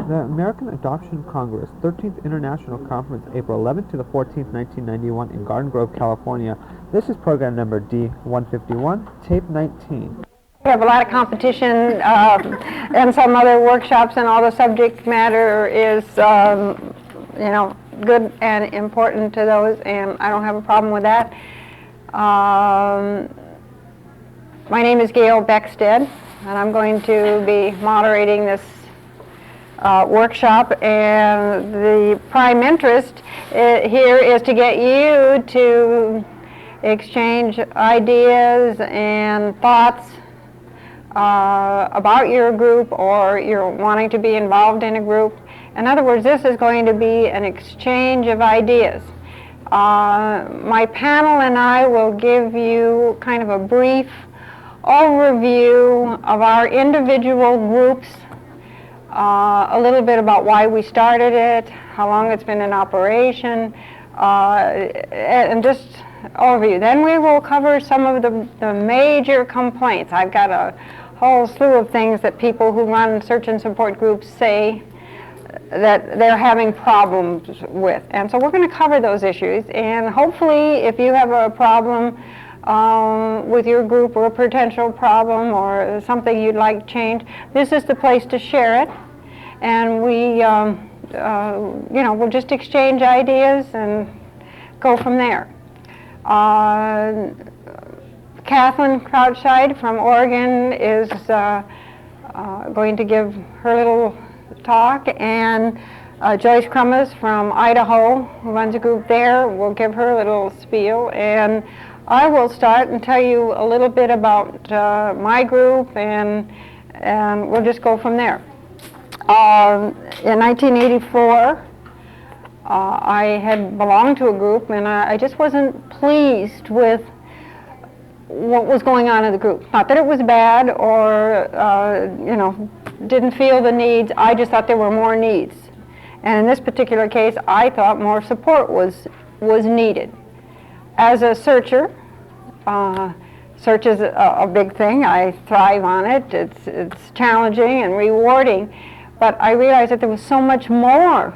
The American Adoption Congress 13th International Conference, April 11th to the 14th, 1991 in Garden Grove, California. This is program number D151, tape 19. We have a lot of competition and some other workshops, and all the subject matter is, good and important to those, and I don't have a problem with that. My name is Gail Beckstead, and I'm going to be moderating this workshop, and the prime interest here is to get you to exchange ideas and thoughts about your group, or you're wanting to be involved in a group. In other words, this is going to be an exchange of ideas. My panel and I will give you kind of a brief overview of our individual groups, a little bit about why we started it, how long it's been in operation, and just overview. Then we will cover some of the major complaints. I've got a whole slew of things that people who run search and support groups say that they're having problems with. And so we're going to cover those issues, and hopefully if you have a problem with your group, or a potential problem, or something you'd like changed, this is the place to share it. And we, we'll just exchange ideas and go from there. Kathleen Crouchside from Oregon is going to give her little talk, and Joyce Crummas from Idaho, who runs a group there, will give her little spiel, and I will start and tell you a little bit about my group, and we'll just go from there. In 1984, I had belonged to a group, and I just wasn't pleased with what was going on in the group. Not that it was bad, or didn't feel the needs. I just thought there were more needs, and in this particular case, I thought more support was needed. As a searcher, search is a big thing. I thrive on it. It's challenging and rewarding, but I realized that there was so much more.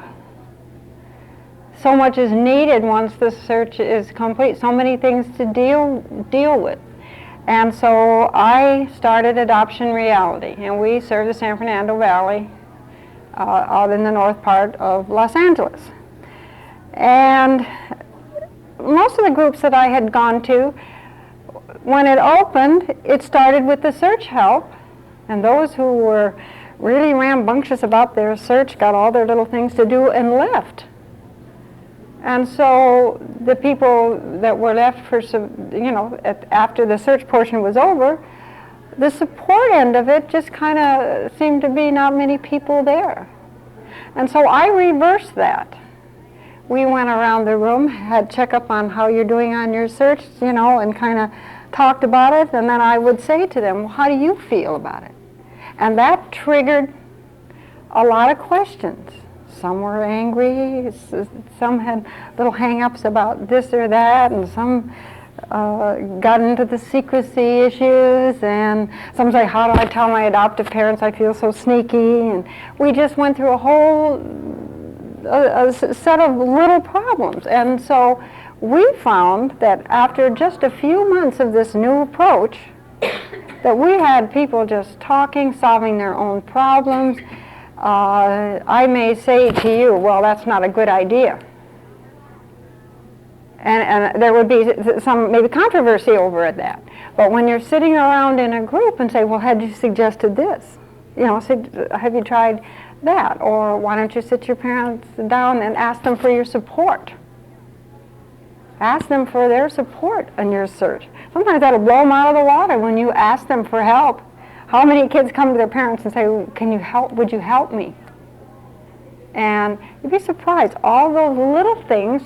So much is needed once the search is complete. So many things to deal with. And so I started Adoption Reality, and we serve the San Fernando Valley out in the north part of Los Angeles. And most of the groups that I had gone to, when it opened, it started with the search help, and those who were really rambunctious about their search got all their little things to do and left. And so the people that were left for after the search portion was over, the support end of it just kind of seemed to be not many people there. And so I reversed that. We went around the room, had checkup on how you're doing on your search, and kind of talked about it, and then I would say to them, well, how do you feel about it? And that triggered a lot of questions. Some were angry, some had little hang-ups about this or that, and some got into the secrecy issues, and some say, how do I tell my adoptive parents I feel so sneaky? And we just went through a whole a set of little problems. And so we found that after just a few months of this new approach, that we had people just talking, solving their own problems. I may say to you, well, that's not a good idea. And there would be some maybe controversy over that. But when you're sitting around in a group and say, well, had you suggested this? Have you tried that? Or why don't you sit your parents down and ask them for your support? Ask them for their support in your search. Sometimes that'll blow them out of the water when you ask them for help. How many kids come to their parents and say, can you help, would you help me? And you'd be surprised, all those little things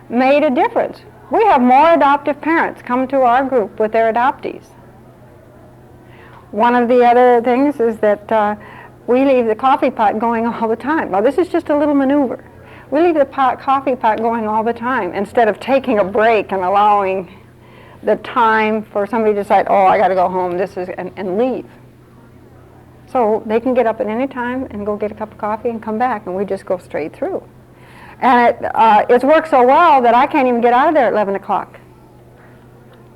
made a difference. We have more adoptive parents come to our group with their adoptees. One of the other things is that we leave the coffee pot going all the time. Well, this is just a little maneuver. We leave the coffee pot going all the time instead of taking a break and allowing the time for somebody to decide, oh, I got to go home, and leave. So they can get up at any time and go get a cup of coffee and come back, and we just go straight through. And it's worked so well that I can't even get out of there at 11 o'clock.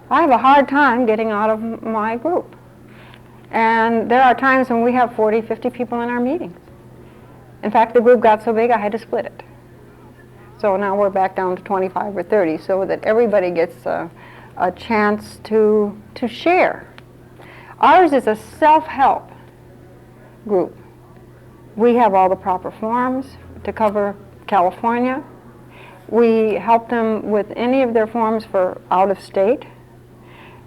I have a hard time getting out of my group. And there are times when we have 40, 50 people in our meetings. In fact, the group got so big I had to split it. So now we're back down to 25 or 30 so that everybody gets a chance to share. Ours is a self-help group. We have all the proper forms to cover California. We help them with any of their forms for out of state.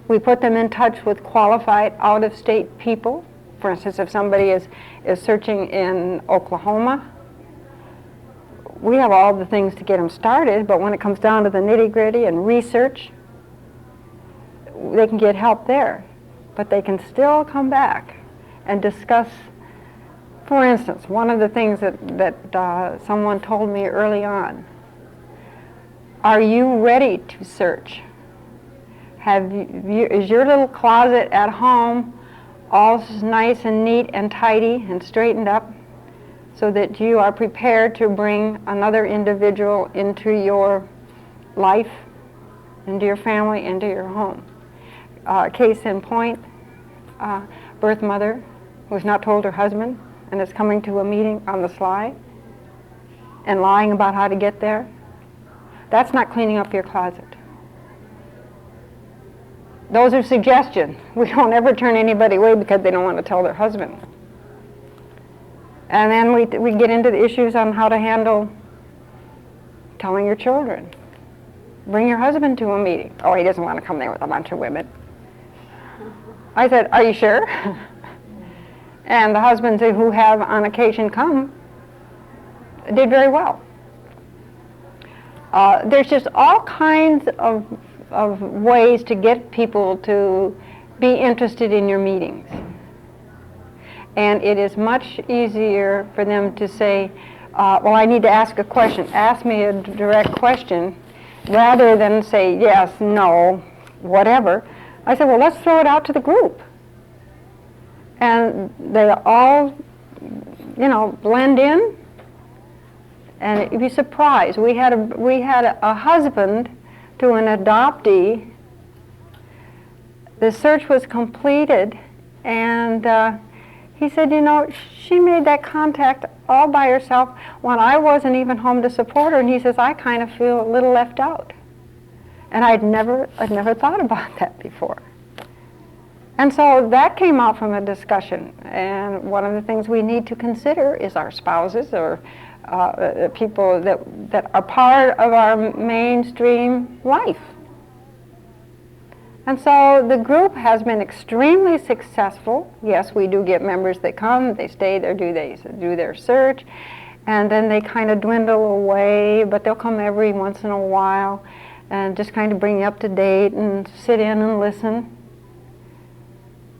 We put them in touch with qualified out of state people. For instance, if somebody is searching in Oklahoma, we have all the things to get them started, but when it comes down to the nitty-gritty and research, they can get help there. But they can still come back and discuss. For instance, one of the things that someone told me early on, are you ready to search? Is your little closet at home all nice and neat and tidy and straightened up so that you are prepared to bring another individual into your life, into your family, into your home? Case in point, birth mother who's not told her husband and is coming to a meeting on the sly and lying about how to get there. That's not cleaning up your closet. Those are suggestions. We don't ever turn anybody away because they don't want to tell their husband. And then we get into the issues on how to handle telling your children. Bring your husband to a meeting. Oh, he doesn't want to come there with a bunch of women. I said, are you sure? And the husbands who have on occasion come did very well. There's just all kinds of ways to get people to be interested in your meetings. And it is much easier for them to say, well, I need to ask a question. Ask me a direct question, rather than say yes, no, whatever. I said, well, let's throw it out to the group. And they all, blend in. And you'd be surprised. We had a husband to an adoptee. The search was completed, and he said, she made that contact all by herself when I wasn't even home to support her. And he says, I kind of feel a little left out. And I'd never thought about that before. And so that came out from a discussion. And one of the things we need to consider is our spouses or people that are part of our mainstream life. And so the group has been extremely successful. Yes, we do get members that come, they stay there, do their search, and then they kind of dwindle away, but they'll come every once in a while and just kind of bring you up to date and sit in and listen.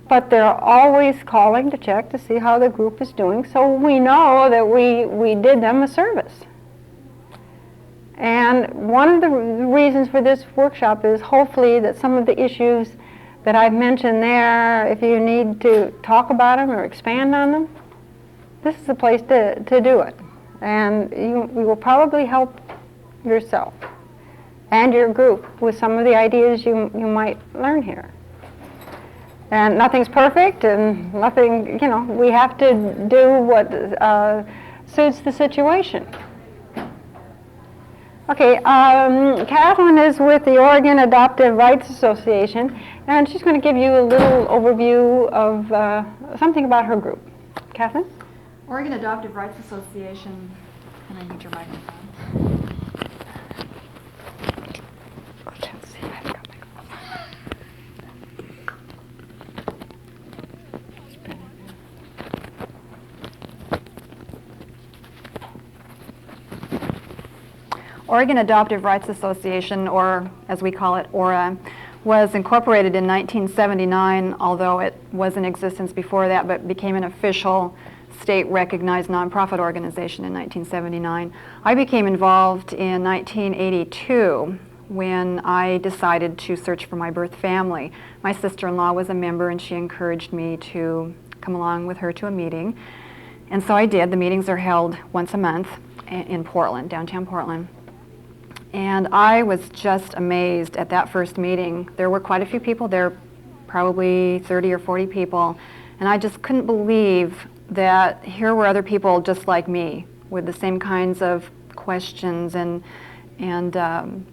But they're always calling to check to see how the group is doing, so we know that we did them a service. And one of the reasons for this workshop is hopefully that some of the issues that I've mentioned there, if you need to talk about them or expand on them, this is the place to do it. And you will probably help yourself and your group with some of the ideas you might learn here. And nothing's perfect, and nothing, we have to do what suits the situation. Okay, Kathleen is with the Oregon Adoptive Rights Association, and she's going to give you a little overview of something about her group. Kathleen? Oregon Adoptive Rights Association, and I need your microphone. Oregon Adoptive Rights Association, or as we call it, ORA, was incorporated in 1979, although it was in existence before that, but became an official state-recognized nonprofit organization in 1979. I became involved in 1982 when I decided to search for my birth family. My sister-in-law was a member, and she encouraged me to come along with her to a meeting. And so I did. The meetings are held once a month in Portland, downtown Portland. And I was just amazed at that first meeting. There were quite a few people there, probably 30 or 40 people, and I just couldn't believe that here were other people just like me with the same kinds of questions and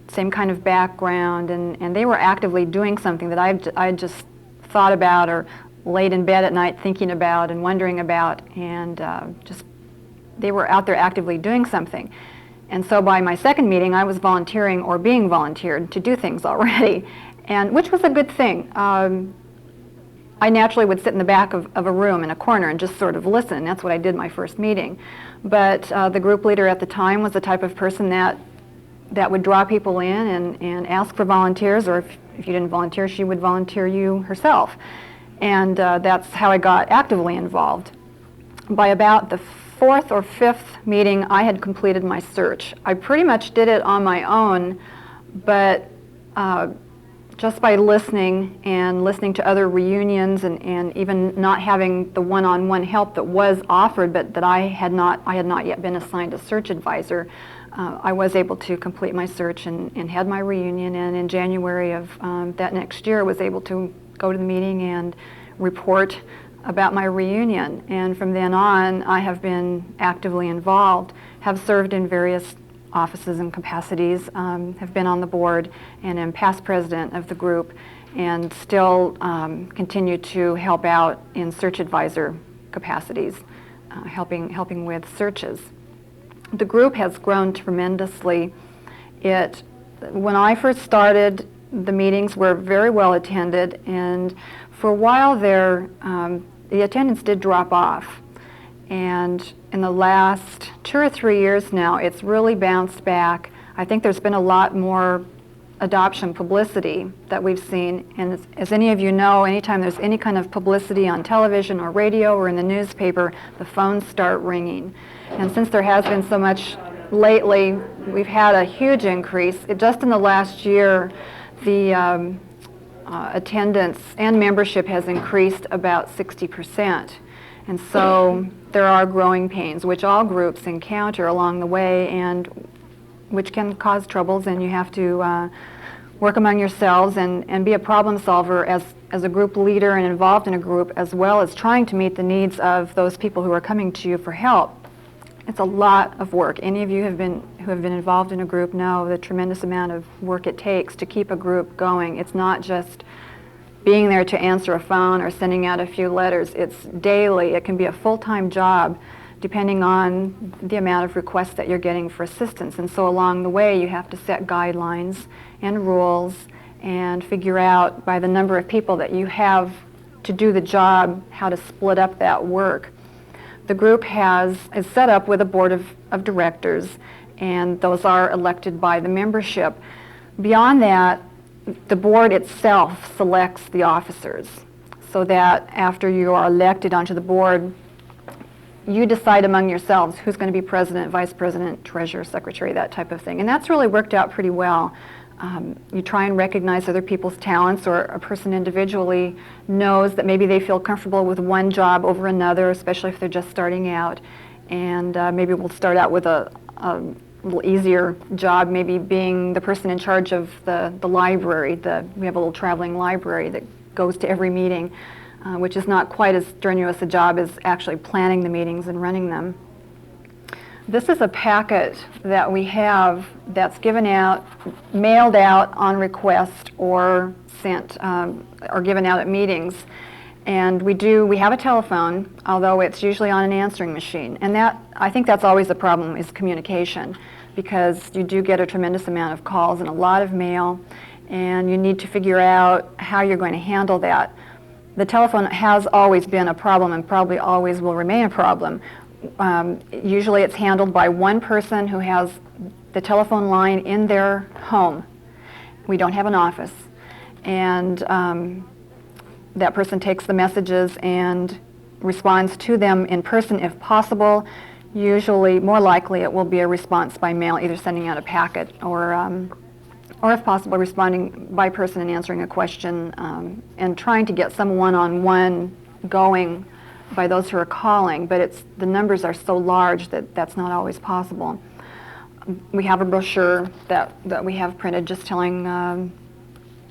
same kind of background, and they were actively doing something that I just thought about or laid in bed at night thinking about and wondering about, and just they were out there actively doing something. And so by my second meeting, I was volunteering or being volunteered to do things already, and which was a good thing. I naturally would sit in the back of a room in a corner and just sort of listen. That's what I did my first meeting. But the group leader at the time was the type of person that would draw people in and ask for volunteers, or if you didn't volunteer, she would volunteer you herself. And that's how I got actively involved. By about the fourth or fifth meeting, I had completed my search. I pretty much did it on my own, but just by listening to other reunions and even not having the one-on-one help that was offered, but that I had not yet been assigned a search advisor, I was able to complete my search and had my reunion, and in January of that next year was able to go to the meeting and report about my reunion. And from then on, I have been actively involved, have served in various offices and capacities, have been on the board, and am past president of the group, and still continue to help out in search advisor capacities, helping with searches. The group has grown tremendously. When I first started, the meetings were very well attended, and for a while there, the attendance did drop off. And in the last 2 or 3 years now, it's really bounced back. I think there's been a lot more adoption publicity that we've seen. And as any of you know, anytime there's any kind of publicity on television or radio or in the newspaper, the phones start ringing. And since there has been so much lately, we've had a huge increase. Just in the last year, the attendance and membership has increased about 60%. And so there are growing pains, which all groups encounter along the way, and which can cause troubles, and you have to work among yourselves and be a problem solver as a group leader and involved in a group, as well as trying to meet the needs of those people who are coming to you for help. It's a lot of work. Any of you who have been involved in a group know the tremendous amount of work it takes to keep a group going. It's not just being there to answer a phone or sending out a few letters. It's daily. It can be a full-time job depending on the amount of requests that you're getting for assistance. And so along the way, you have to set guidelines and rules and figure out by the number of people that you have to do the job how to split up that work. The group is set up with a board of directors, and those are elected by the membership. Beyond that, the board itself selects the officers, so that after you are elected onto the board, you decide among yourselves who's going to be president, vice president, treasurer, secretary, that type of thing. And that's really worked out pretty well. You try and recognize other people's talents, or a person individually knows that maybe they feel comfortable with one job over another, especially if they're just starting out. And maybe we'll start out with a little easier job, maybe being the person in charge of the library. We have a little traveling library that goes to every meeting, which is not quite as strenuous a job as actually planning the meetings and running them. This is a packet that we have that's given out, mailed out on request, or sent, or given out at meetings. And we have a telephone, although it's usually on an answering machine. And I think that's always the problem, is communication, because you do get a tremendous amount of calls and a lot of mail, and you need to figure out how you're going to handle that. The telephone has always been a problem and probably always will remain a problem. Usually it's handled by one person who has the telephone line in their home. We don't have an office. And that person takes the messages and responds to them in person if possible. Usually, more likely, it will be a response by mail, either sending out a packet or if possible, responding by person and answering a question, and trying to get some one-on-one going by those who are calling, but the numbers are so large that that's not always possible. We have a brochure that we have printed just telling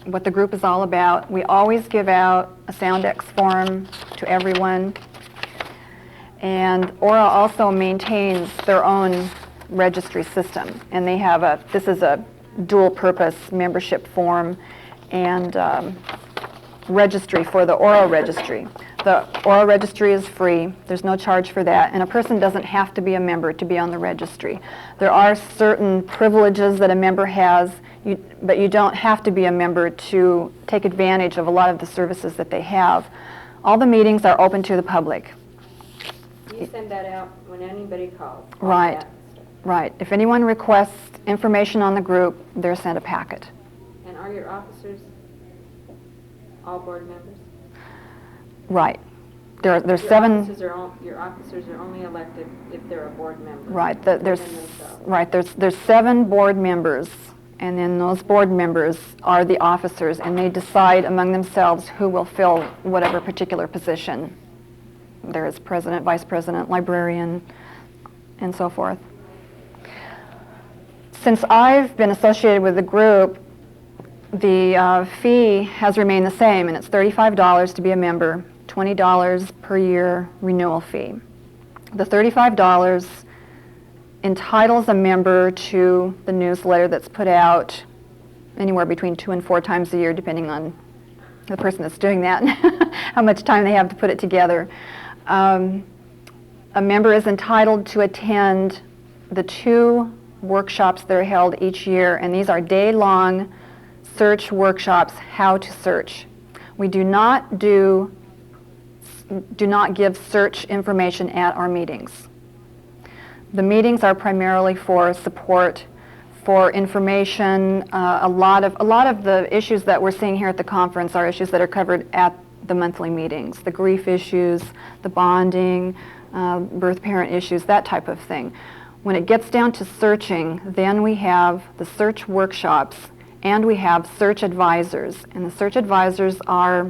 what the group is all about. We always give out a SoundX form to everyone. And Aura also maintains their own registry system. And they have this is a dual purpose membership form and registry for the Aura registry. The Aura registry is free. There's no charge for that. And a person doesn't have to be a member to be on the registry. There are certain privileges that a member has, but you don't have to be a member to take advantage of a lot of the services that they have. All the meetings are open to the public. You send that out when anybody calls. Right, right. If anyone requests information on the group, they're sent a packet. And are your officers all board members? Right. There's Your 7. Your officers are only elected if they're a board member. Right. within There's themselves. right. There's 7 board members, and then those board members are the officers, and they decide among themselves who will fill whatever particular position. There is president, vice president, librarian, and so forth. Since I've been associated with the group, the fee has remained the same, and it's $35 to be a member, $20 per year renewal fee. The $35 entitles a member to the newsletter that's put out anywhere between 2 and 4 times a year, depending on the person that's doing that, how much time they have to put it together. A member is entitled to attend the 2 workshops that are held each year, and these are day-long search workshops, how to search. We do not give search information at our meetings. The meetings are primarily for support, for information. A lot of the issues that we're seeing here at the conference are issues that are covered at the monthly meetings, the grief issues, the bonding, birth parent issues, that type of thing. When it gets down to searching, then we have the search workshops and we have search advisors. And the search advisors are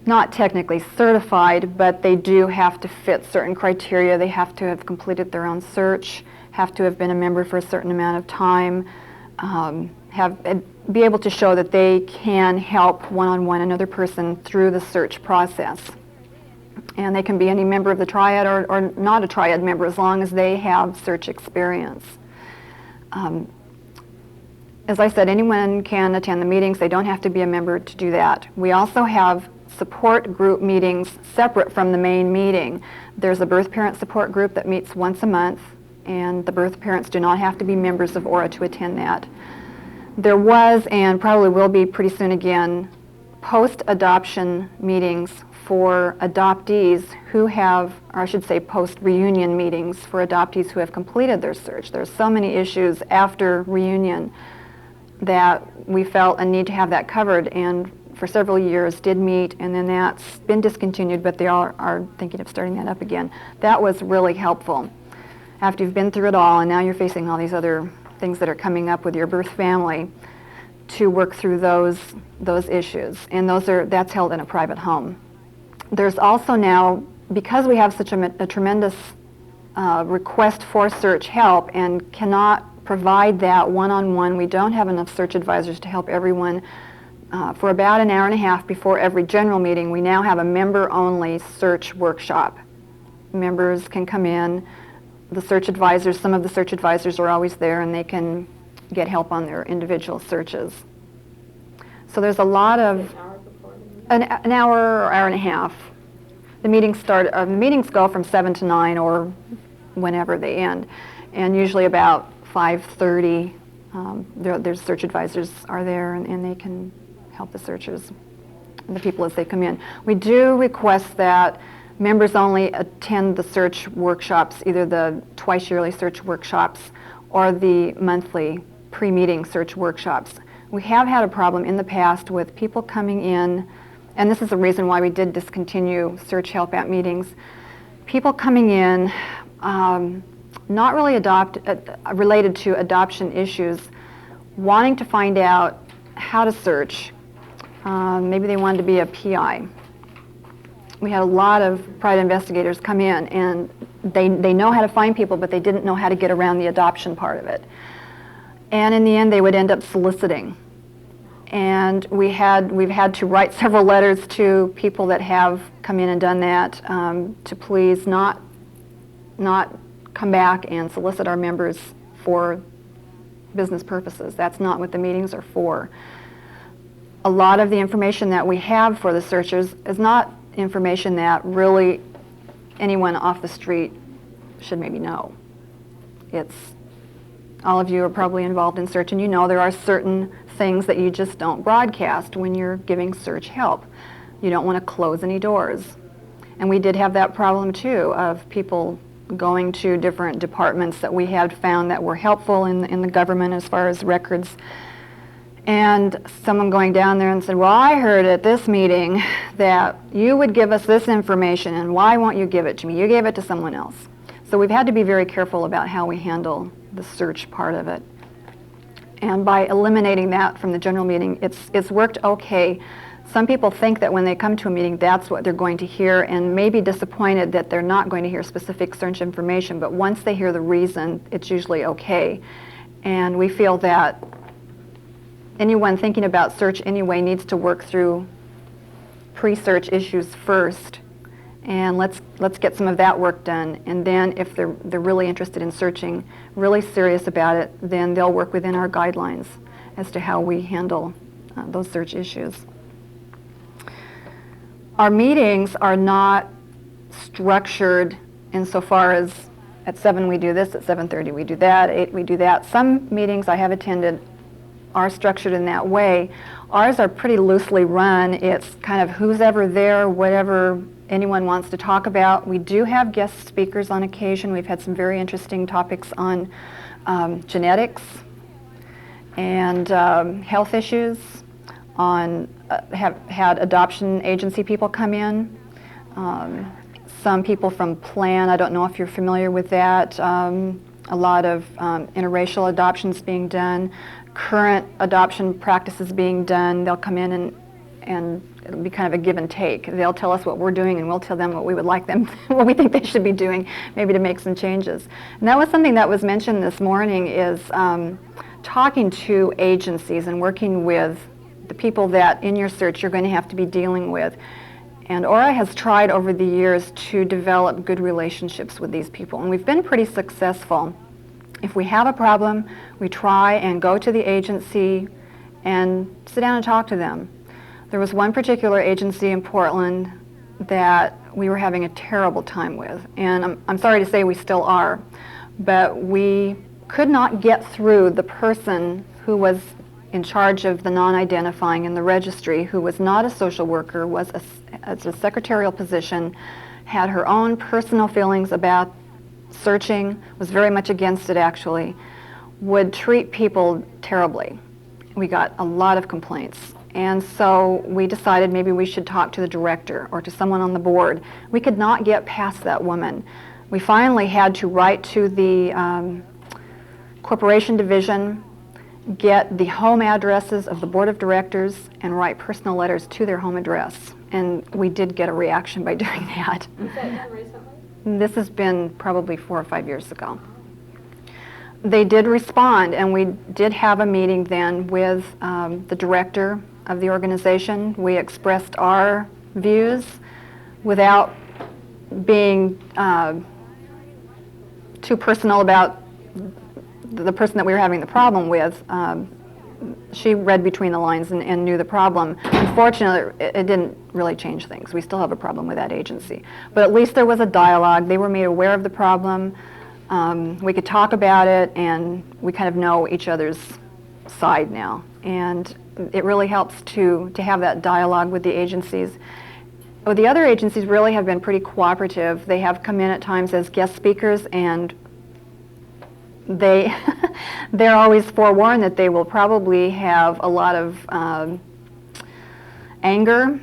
not technically certified, but they do have to fit certain criteria. They have to have completed their own search, have to have been a member for a certain amount of time, be able to show that they can help one-on-one another person through the search process. And they can be any member of the triad or not a triad member as long as they have search experience. As I said, anyone can attend the meetings. They don't have to be a member to do that. We also have support group meetings separate from the main meeting. There's a birth parent support group that meets once a month, and the birth parents do not have to be members of Aura to attend that. There was, and probably will be pretty soon again, post-adoption meetings for adoptees who have, or I should say post-reunion meetings for adoptees who have completed their search. There's so many issues after reunion that we felt a need to have that covered, and for several years did meet, and then that's been discontinued, but they are thinking of starting that up again. That was really helpful. After you've been through it all and now you're facing all these other things that are coming up with your birth family, to work through those issues, and that's held in a private home. There's also now, because we have such a tremendous request for search help and cannot provide that one-on-one, we don't have enough search advisors to help everyone. For about an hour and a half before every general meeting, we now have a member-only search workshop. Members can come in. The search advisors, some of the search advisors are always there, and they can get help on their individual searches. So there's a lot of An hour before the meeting? an hour or hour and a half. The meetings go from 7 to 9 or whenever they end, and usually about 5:30. There's search advisors are there, and they can help the searchers, the people as they come in. We do request that members only attend the search workshops, either the twice yearly search workshops or the monthly pre-meeting search workshops. We have had a problem in the past with people coming in, and this is the reason why we did discontinue search help at meetings. People coming in, not really related to adoption issues, wanting to find out how to search. Maybe they wanted to be a PI we had a lot of private investigators come in, and they know how to find people, but they didn't know how to get around the adoption part of it. And in the end, they would end up soliciting. And we've had to write several letters to people that have come in and done that to please not come back and solicit our members for business purposes. That's not what the meetings are for. A lot of the information that we have for the searchers is not information that really anyone off the street should maybe know. All of you are probably involved in search, and you know there are certain things that you just don't broadcast when you're giving search help. You don't want to close any doors. And we did have that problem too, of people going to different departments that we had found that were helpful in the government as far as records. And someone going down there and said, well, I heard at this meeting that you would give us this information, and why won't you give it to me? You gave it to someone else. So we've had to be very careful about how we handle the search part of it. And by eliminating that from the general meeting, it's worked okay. Some people think that when they come to a meeting, that's what they're going to hear, and may be disappointed that they're not going to hear specific search information, but once they hear the reason, it's usually okay. And we feel that anyone thinking about search anyway needs to work through pre-search issues first, and let's get some of that work done. And then if they're really interested in searching, really serious about it, then they'll work within our guidelines as to how we handle those search issues. Our meetings are not structured insofar as at 7 we do this, at 7:30 we do that, 8 we do that. Some meetings I have attended are structured in that way. Ours are pretty loosely run. It's kind of who's ever there, whatever anyone wants to talk about. We do have guest speakers on occasion. We've had some very interesting topics on genetics and health issues, have had adoption agency people come in, some people from Plan. I don't know if you're familiar with that. A lot of interracial adoptions being done, current adoption practices being done. They'll come in and it'll be kind of a give and take. They'll tell us what we're doing, and we'll tell them what we would like them, what we think they should be doing, maybe to make some changes. And that was something that was mentioned this morning, is talking to agencies and working with the people that in your search you're going to have to be dealing with. And ORA has tried over the years to develop good relationships with these people, and we've been pretty successful. If we have a problem, we try and go to the agency and sit down and talk to them. There was one particular agency in Portland that we were having a terrible time with, and I'm sorry to say we still are, but we could not get through the person who was in charge of the non-identifying in the registry, who was not a social worker, was a secretarial position, had her own personal feelings about searching, was very much against it actually, would treat people terribly. We got a lot of complaints. And so we decided maybe we should talk to the director or to someone on the board. We could not get past that woman. We finally had to write to the corporation division, get the home addresses of the board of directors, and write personal letters to their home address. And we did get a reaction by doing that. Was that done recently? This has been probably 4 or 5 years ago. They did respond, and we did have a meeting then with the director of the organization. We expressed our views without being too personal about the person that we were having the problem with. She read between the lines and knew the problem. Unfortunately, it didn't really change things. We still have a problem with that agency. But at least there was a dialogue. They were made aware of the problem. We could talk about it, and we kind of know each other's side now. And it really helps to have that dialogue with the agencies. Well, the other agencies really have been pretty cooperative. They have come in at times as guest speakers, and they're always forewarned that they will probably have a lot of anger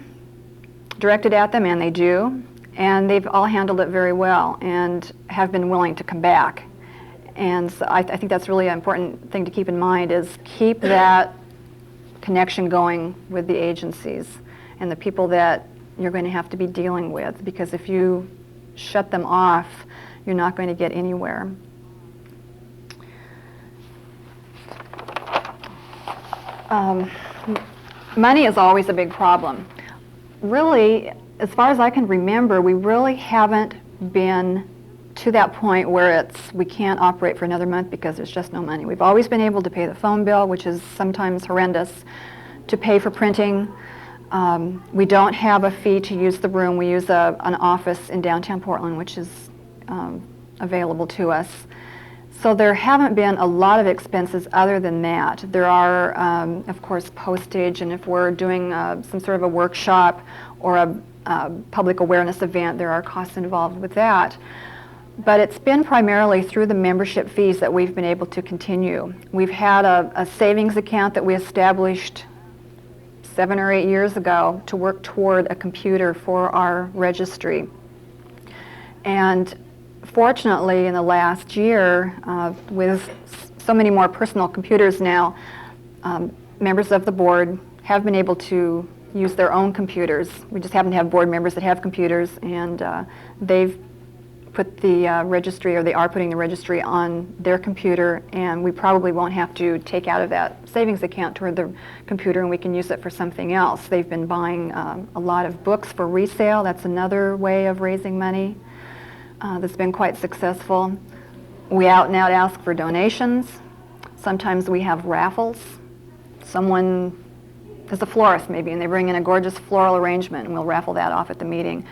directed at them, and they do. And they've all handled it very well and have been willing to come back. And so I think that's really an important thing to keep in mind, is keep that connection going with the agencies and the people that you're going to have to be dealing with, because if you shut them off, you're not going to get anywhere. Money is always a big problem. Really, as far as I can remember, we really haven't been to that point where we can't operate for another month because there's just no money. We've always been able to pay the phone bill, which is sometimes horrendous, to pay for printing. We don't have a fee to use the room. We use an office in downtown Portland, which is available to us. So there haven't been a lot of expenses other than that. There are, of course, postage, and if we're doing some sort of a workshop or a public awareness event, there are costs involved with that. But it's been primarily through the membership fees that we've been able to continue. We've had a savings account that we established 7 or 8 years ago to work toward a computer for our registry. And fortunately, in the last year, with so many more personal computers now, members of the board have been able to use their own computers. We just happen to have board members that have computers, and they've put the registry, or they are putting the registry on their computer, and we probably won't have to take out of that savings account toward the computer, and we can use it for something else. They've been buying a lot of books for resale. That's another way of raising money that's been quite successful. We out and out ask for donations. Sometimes we have raffles. Someone is a florist maybe, and they bring in a gorgeous floral arrangement, and we'll raffle that off at the meeting.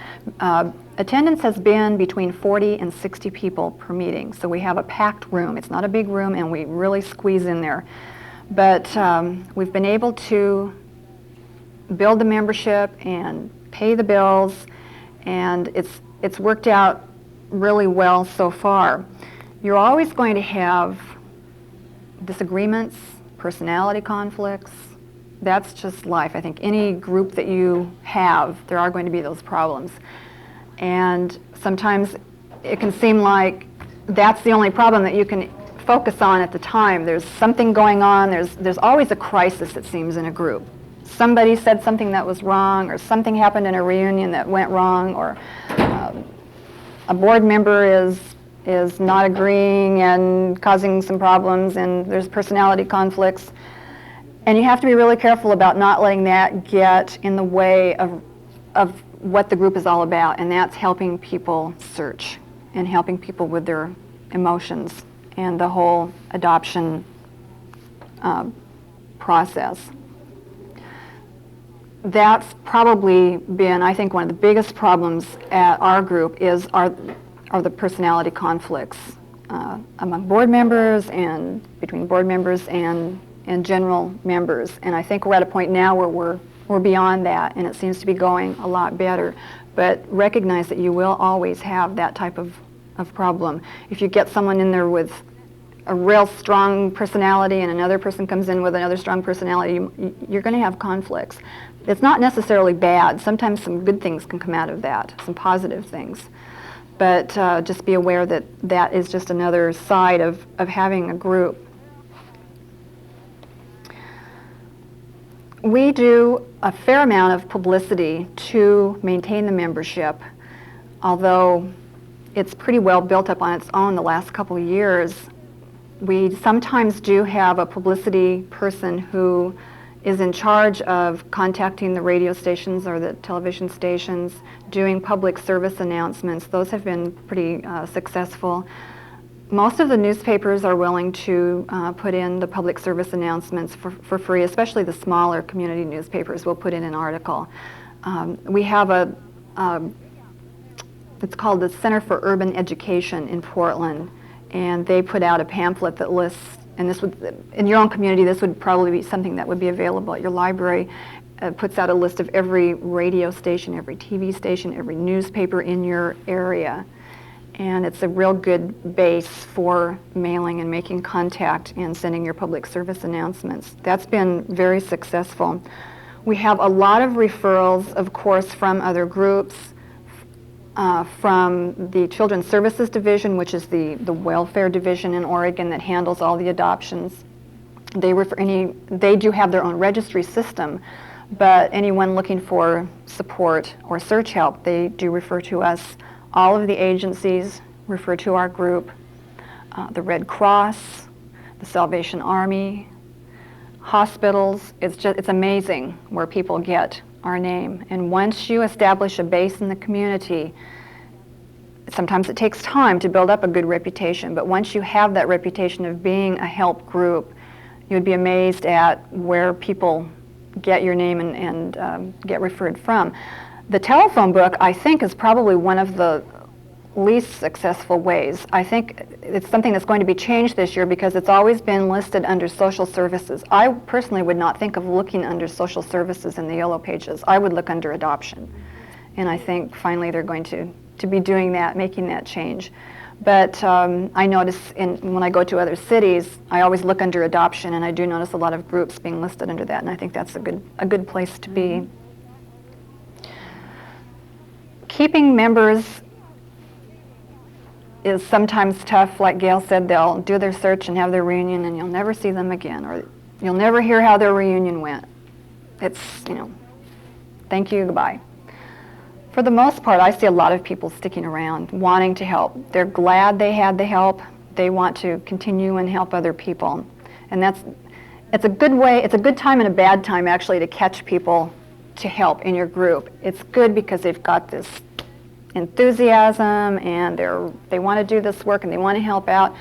Attendance has been between 40 and 60 people per meeting, so we have a packed room. It's not a big room, and we really squeeze in there. But we've been able to build the membership and pay the bills, and it's worked out really well so far. You're always going to have disagreements, personality conflicts. That's just life. I think any group that you have, there are going to be those problems. And sometimes it can seem like that's the only problem that you can focus on at the time. There's something going on. There's always a crisis, it seems, in a group. Somebody said something that was wrong, or something happened in a reunion that went wrong, or a board member is not agreeing and causing some problems, and there's personality conflicts. And you have to be really careful about not letting that get in the way of what the group is all about, and that's helping people search and helping people with their emotions and the whole adoption process. That's probably been, I think, one of the biggest problems at our group are the personality conflicts among board members and between board members and general members. And I think we're at a point now where we're beyond that, and it seems to be going a lot better. But recognize that you will always have that type of problem. If you get someone in there with a real strong personality and another person comes in with another strong personality, you're going to have conflicts. It's not necessarily bad. Sometimes some good things can come out of that, some positive things. But just be aware that that is just another side of having a group. We do a fair amount of publicity to maintain the membership, although it's pretty well built up on its own the last couple of years. We sometimes do have a publicity person who is in charge of contacting the radio stations or the television stations, doing public service announcements. Those have been pretty successful. Most of the newspapers are willing to put in the public service announcements for free, especially the smaller community newspapers will put in an article. We have it's called the Center for Urban Education in Portland, and they put out a pamphlet that lists, and this would, in your own community, this would probably be something that would be available at your library. Puts out a list of every radio station, every TV station, every newspaper in your area. And it's a real good base for mailing and making contact and sending your public service announcements. That's been very successful. We have a lot of referrals, of course, from other groups, from the Children's Services Division, which is the welfare division in Oregon that handles all the adoptions. They do have their own registry system, But anyone looking for support or search help, they do refer to us. All of the agencies refer to our group. The Red Cross, the Salvation Army, hospitals. It's amazing where people get our name. And once you establish a base in the community, sometimes it takes time to build up a good reputation, but once you have that reputation of being a help group, you'd be amazed at where people get your name and get referred from. The telephone book, I think, is probably one of the least successful ways. I think it's something that's going to be changed this year because it's always been listed under social services. I personally would not think of looking under social services in the Yellow Pages. I would look under adoption. And I think finally they're going to be doing that, making that change. But I notice when I go to other cities, I always look under adoption, and I do notice a lot of groups being listed under that, and I think that's a good place to be. Keeping members is sometimes tough. Like Gail said, they'll do their search and have their reunion, and you'll never see them again, or you'll never hear how their reunion went. It's, thank you, goodbye. For the most part, I see a lot of people sticking around, wanting to help. They're glad they had the help. They want to continue and help other people. And it's a good way, it's a good time and a bad time actually to catch people to help in your group. It's good because they've got this enthusiasm and they want to do this work and they want to help out.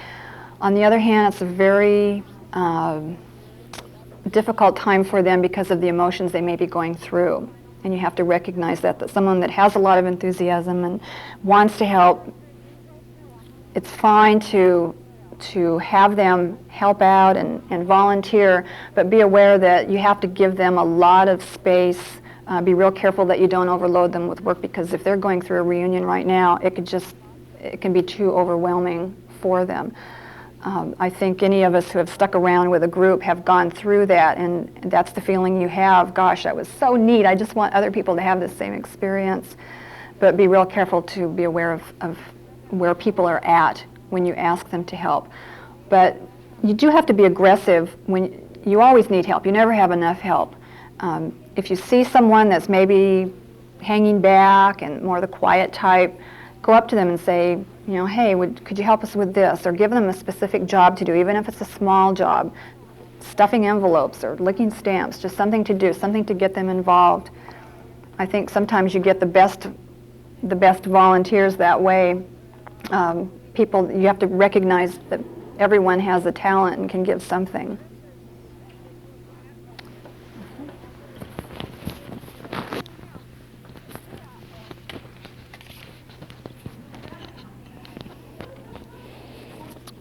On the other hand, it's a very difficult time for them because of the emotions they may be going through. And you have to recognize that someone that has a lot of enthusiasm and wants to help, it's fine to have them help out and volunteer, but be aware that you have to give them a lot of space. Be real careful that you don't overload them with work, because if they're going through a reunion right now, it can be too overwhelming for them. I think any of us who have stuck around with a group have gone through that, and that's the feeling you have. Gosh, that was so neat. I just want other people to have the same experience. But be real careful to be aware of where people are at when you ask them to help. But you do have to be aggressive when you always need help. You never have enough help. If you see someone that's maybe hanging back and more the quiet type, go up to them and say, hey, could you help us with this? Or give them a specific job to do, even if it's a small job, stuffing envelopes or licking stamps, just something to do, something to get them involved. I think sometimes you get the best volunteers that way. You have to recognize that everyone has a talent and can give something.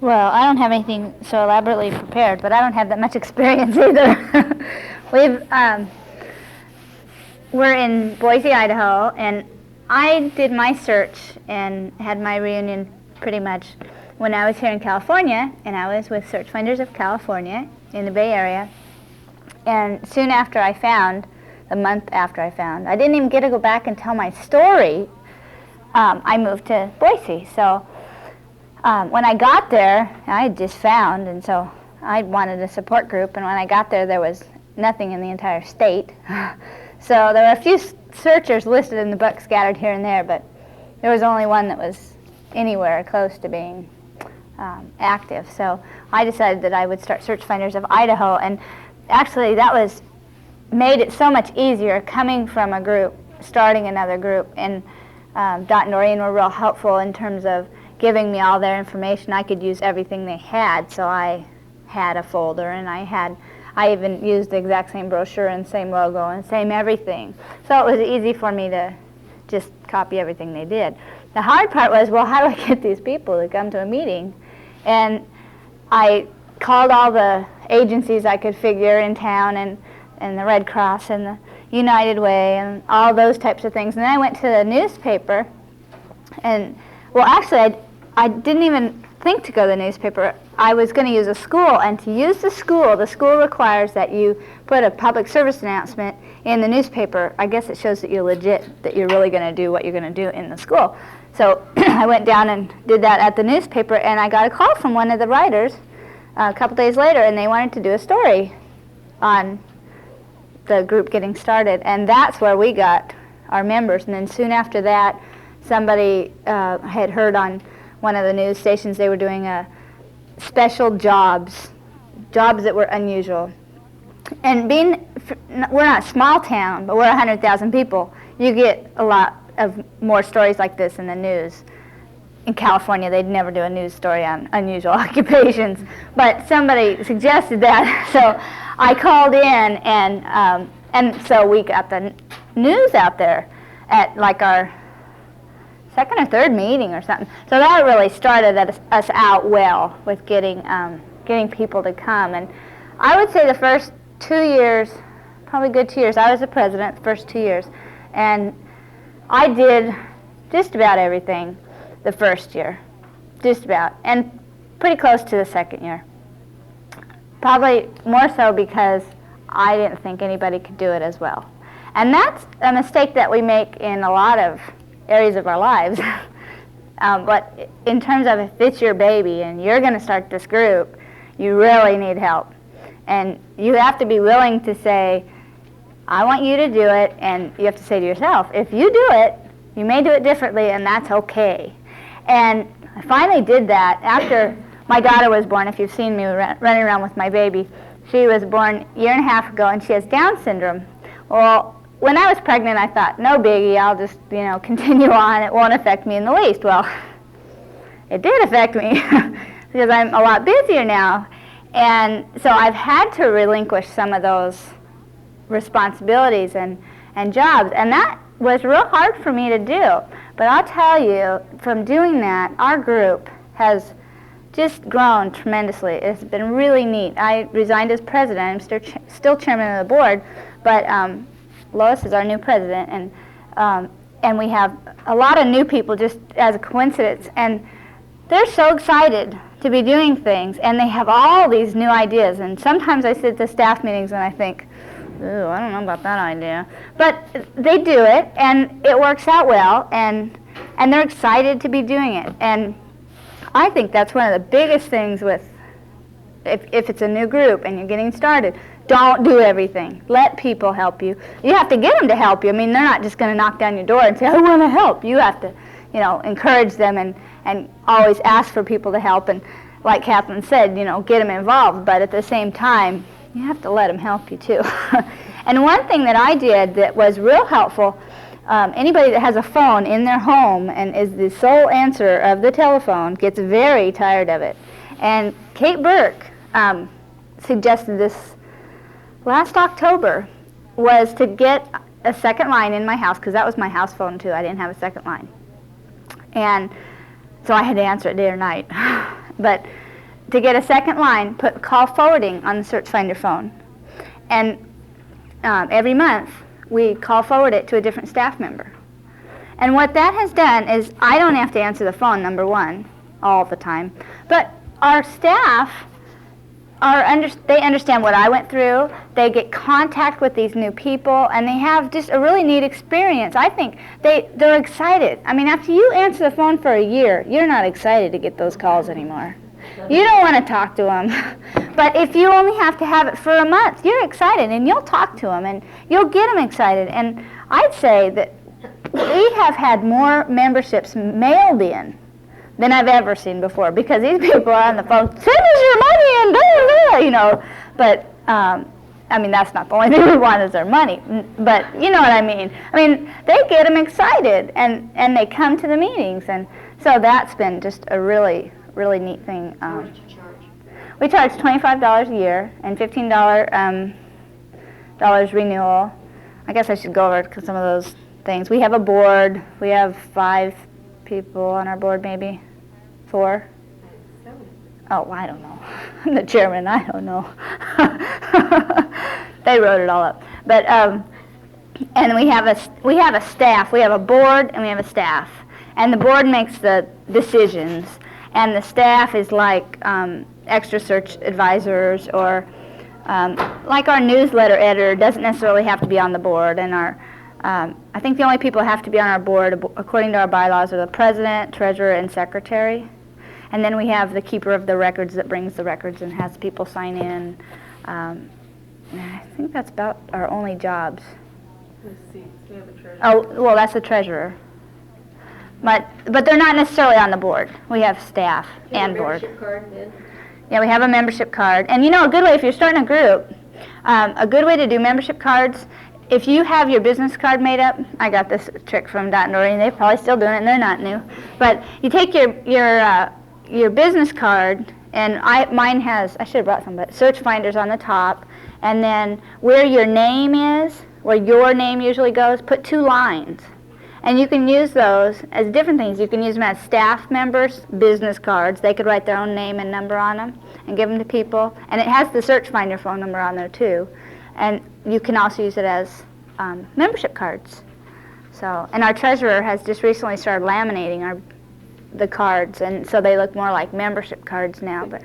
Well, I don't have anything so elaborately prepared, but I don't have that much experience either. We're in Boise, Idaho, and I did my search and had my reunion pretty much when I was here in California, and I was with Search Finders of California in the Bay Area. And soon after I found, the month after I found, I didn't even get to go back and tell my story. I moved to Boise, so when I got there, I had just found, and so I wanted a support group, and when I got there was nothing in the entire state. So there were a few searchers listed in the book scattered here and there, but there was only one that was anywhere close to being active. So I decided that I would start Search Finders of Idaho, and actually that made it so much easier coming from a group, starting another group, and Dot and Doreen were real helpful in terms of giving me all their information. I could use everything they had, so I had a folder, and I even used the exact same brochure and same logo and same everything. So it was easy for me to just copy everything they did. The hard part was, well, how do I get these people to come to a meeting? And I called all the agencies I could figure in town, and the Red Cross and the United Way and all those types of things. And then I went to the newspaper, and well, actually, I didn't even think to go to the newspaper. I was going to use a school, and to use the school requires that you put a public service announcement in the newspaper. I guess it shows that you're legit, that you're really going to do what you're going to do in the school. So I went down and did that at the newspaper, and I got a call from one of the writers a couple days later, and they wanted to do a story on the group getting started, and that's where we got our members. And then soon after that, somebody had heard on one of the news stations they were doing a special jobs that were unusual. And we're not a small town, but we're 100,000 people. You get a lot of more stories like this in the news. In California, they'd never do a news story on unusual occupations, but somebody suggested that, so I called in, and so we got the news out there at like our second or third meeting or something. So that really started us out well with getting people to come. And I would say the first 2 years, probably good 2 years, I was the president the first 2 years, and I did just about everything the first year, just about, and pretty close to the second year. Probably more so because I didn't think anybody could do it as well. And that's a mistake that we make in a lot of areas of our lives. But in terms of if it's your baby and you're going to start this group, you really need help. And you have to be willing to say, I want you to do it, and you have to say to yourself, if you do it, you may do it differently, and that's okay. And I finally did that after my daughter was born. If you've seen me running around with my baby, she was born a year and a half ago, and she has Down syndrome. Well, when I was pregnant, I thought, no biggie, I'll just, continue on. It won't affect me in the least. Well, it did affect me because I'm a lot busier now. And so I've had to relinquish some of those responsibilities and jobs, and that was real hard for me to do. But I'll tell you, from doing that, our group has just grown tremendously. It's been really neat. I resigned as president. I'm still chairman of the board, but Lois is our new president, and we have a lot of new people just as a coincidence, and they're so excited to be doing things, and they have all these new ideas. And sometimes I sit at the staff meetings and I think, ooh, I don't know about that idea. But they do it, and it works out well, and they're excited to be doing it. And I think that's one of the biggest things with, if it's a new group and you're getting started, don't do everything. Let people help you. You have to get them to help you. I mean, they're not just going to knock down your door and say, I want to help. You have to, encourage them and always ask for people to help. And like Kathleen said, get them involved. But at the same time, you have to let them help you too. And one thing that I did that was real helpful, anybody that has a phone in their home and is the sole answerer of the telephone gets very tired of it. And Kate Burke suggested this last October, was to get a second line in my house, because that was my house phone too. I didn't have a second line. And so I had to answer it day or night. But to get a second line, put call forwarding on the Search Finder phone. And every month, we call forward it to a different staff member. And what that has done is I don't have to answer the phone, number one, all the time. But our staff, they understand what I went through. They get contact with these new people, and they have just a really neat experience. I think they're excited. I mean, after you answer the phone for a year, you're not excited to get those calls anymore. You don't want to talk to them. But if you only have to have it for a month, you're excited, and you'll talk to them, and you'll get them excited. And I'd say that we have had more memberships mailed in than I've ever seen before, because these people are on the phone, send us your money, and blah, blah, But, I mean, that's not the only thing we want is their money. But you know what I mean. I mean, they get them excited, and they come to the meetings. And so that's been just a really, really neat thing. What did you charge? We charge $25 a year and $15 dollars renewal. I guess I should go over some of those things. We have a board. We have 5 people on our board, maybe 4. Oh, well, I don't know. I'm the chairman. I don't know. They wrote it all up. But and we have a staff. We have a board and we have a staff. And the board makes the decisions, and the staff is like extra search advisors, or like our newsletter editor doesn't necessarily have to be on the board. And I think the only people who have to be on our board, according to our bylaws, are the president, treasurer, and secretary. And then we have the keeper of the records that brings the records and has people sign in. I think that's about our only jobs. Let's see, we have a treasurer. Oh, well, that's the treasurer. But they're not necessarily on the board. We have staff You have and a board. membership card then? Yeah, we have a membership card. And you know, a good way, if you're starting a group, a good way to do membership cards, if you have your business card made up, I got this trick from Dot and Doreen, they're probably still doing it and they're not new. But you take your business card, and mine has, I should have brought some, but search finders on the top, and then where your name is, where your name usually goes, put 2 lines. And you can use those as different things. You can use them as staff members' business cards. They could write their own name and number on them and give them to people. And it has the search finder phone number on there too. And you can also use it as membership cards. So, and our treasurer has just recently started laminating the cards, and so they look more like membership cards now. But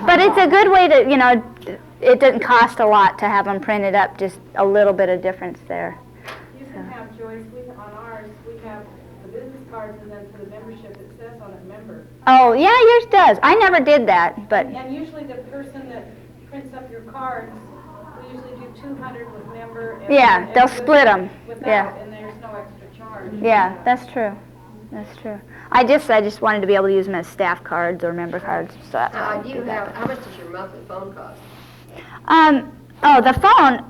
but it's a good way to, you know, it doesn't cost a lot to have them printed up, just a little bit of difference there. You can have, Joyce, on ours, we have the business cards, and then for the membership, it says on it member. Oh, yeah, yours does. I never did that, but, And usually the person that prints up your cards, we usually do 200 with member. And yeah, and they'll with- split them. Without, Yeah, and there's no extra charge. yeah, that's true. That's true. I just wanted to be able to use them as staff cards or member cards, so that's why I Do you did that. have, how much does your monthly phone cost? Oh, the phone,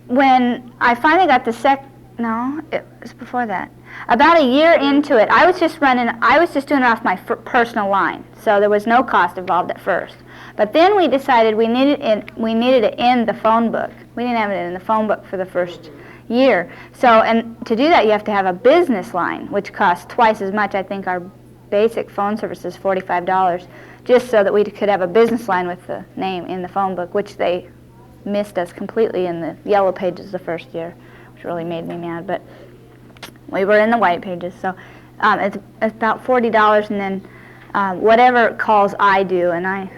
when I finally got the no, it was before that. About a year into it, I was just doing it off my personal line, so there was no cost involved at first. But then we decided we needed it in the phone book. We didn't have it in the phone book for the first year. So, and to do that, you have to have a business line, which costs twice as much. I think our basic phone service is $45, just so that we could have a business line with the name in the phone book, which they missed us completely in the yellow pages the first year, which really made me mad. But we were in the white pages, so it's about $40, and then whatever calls I do, and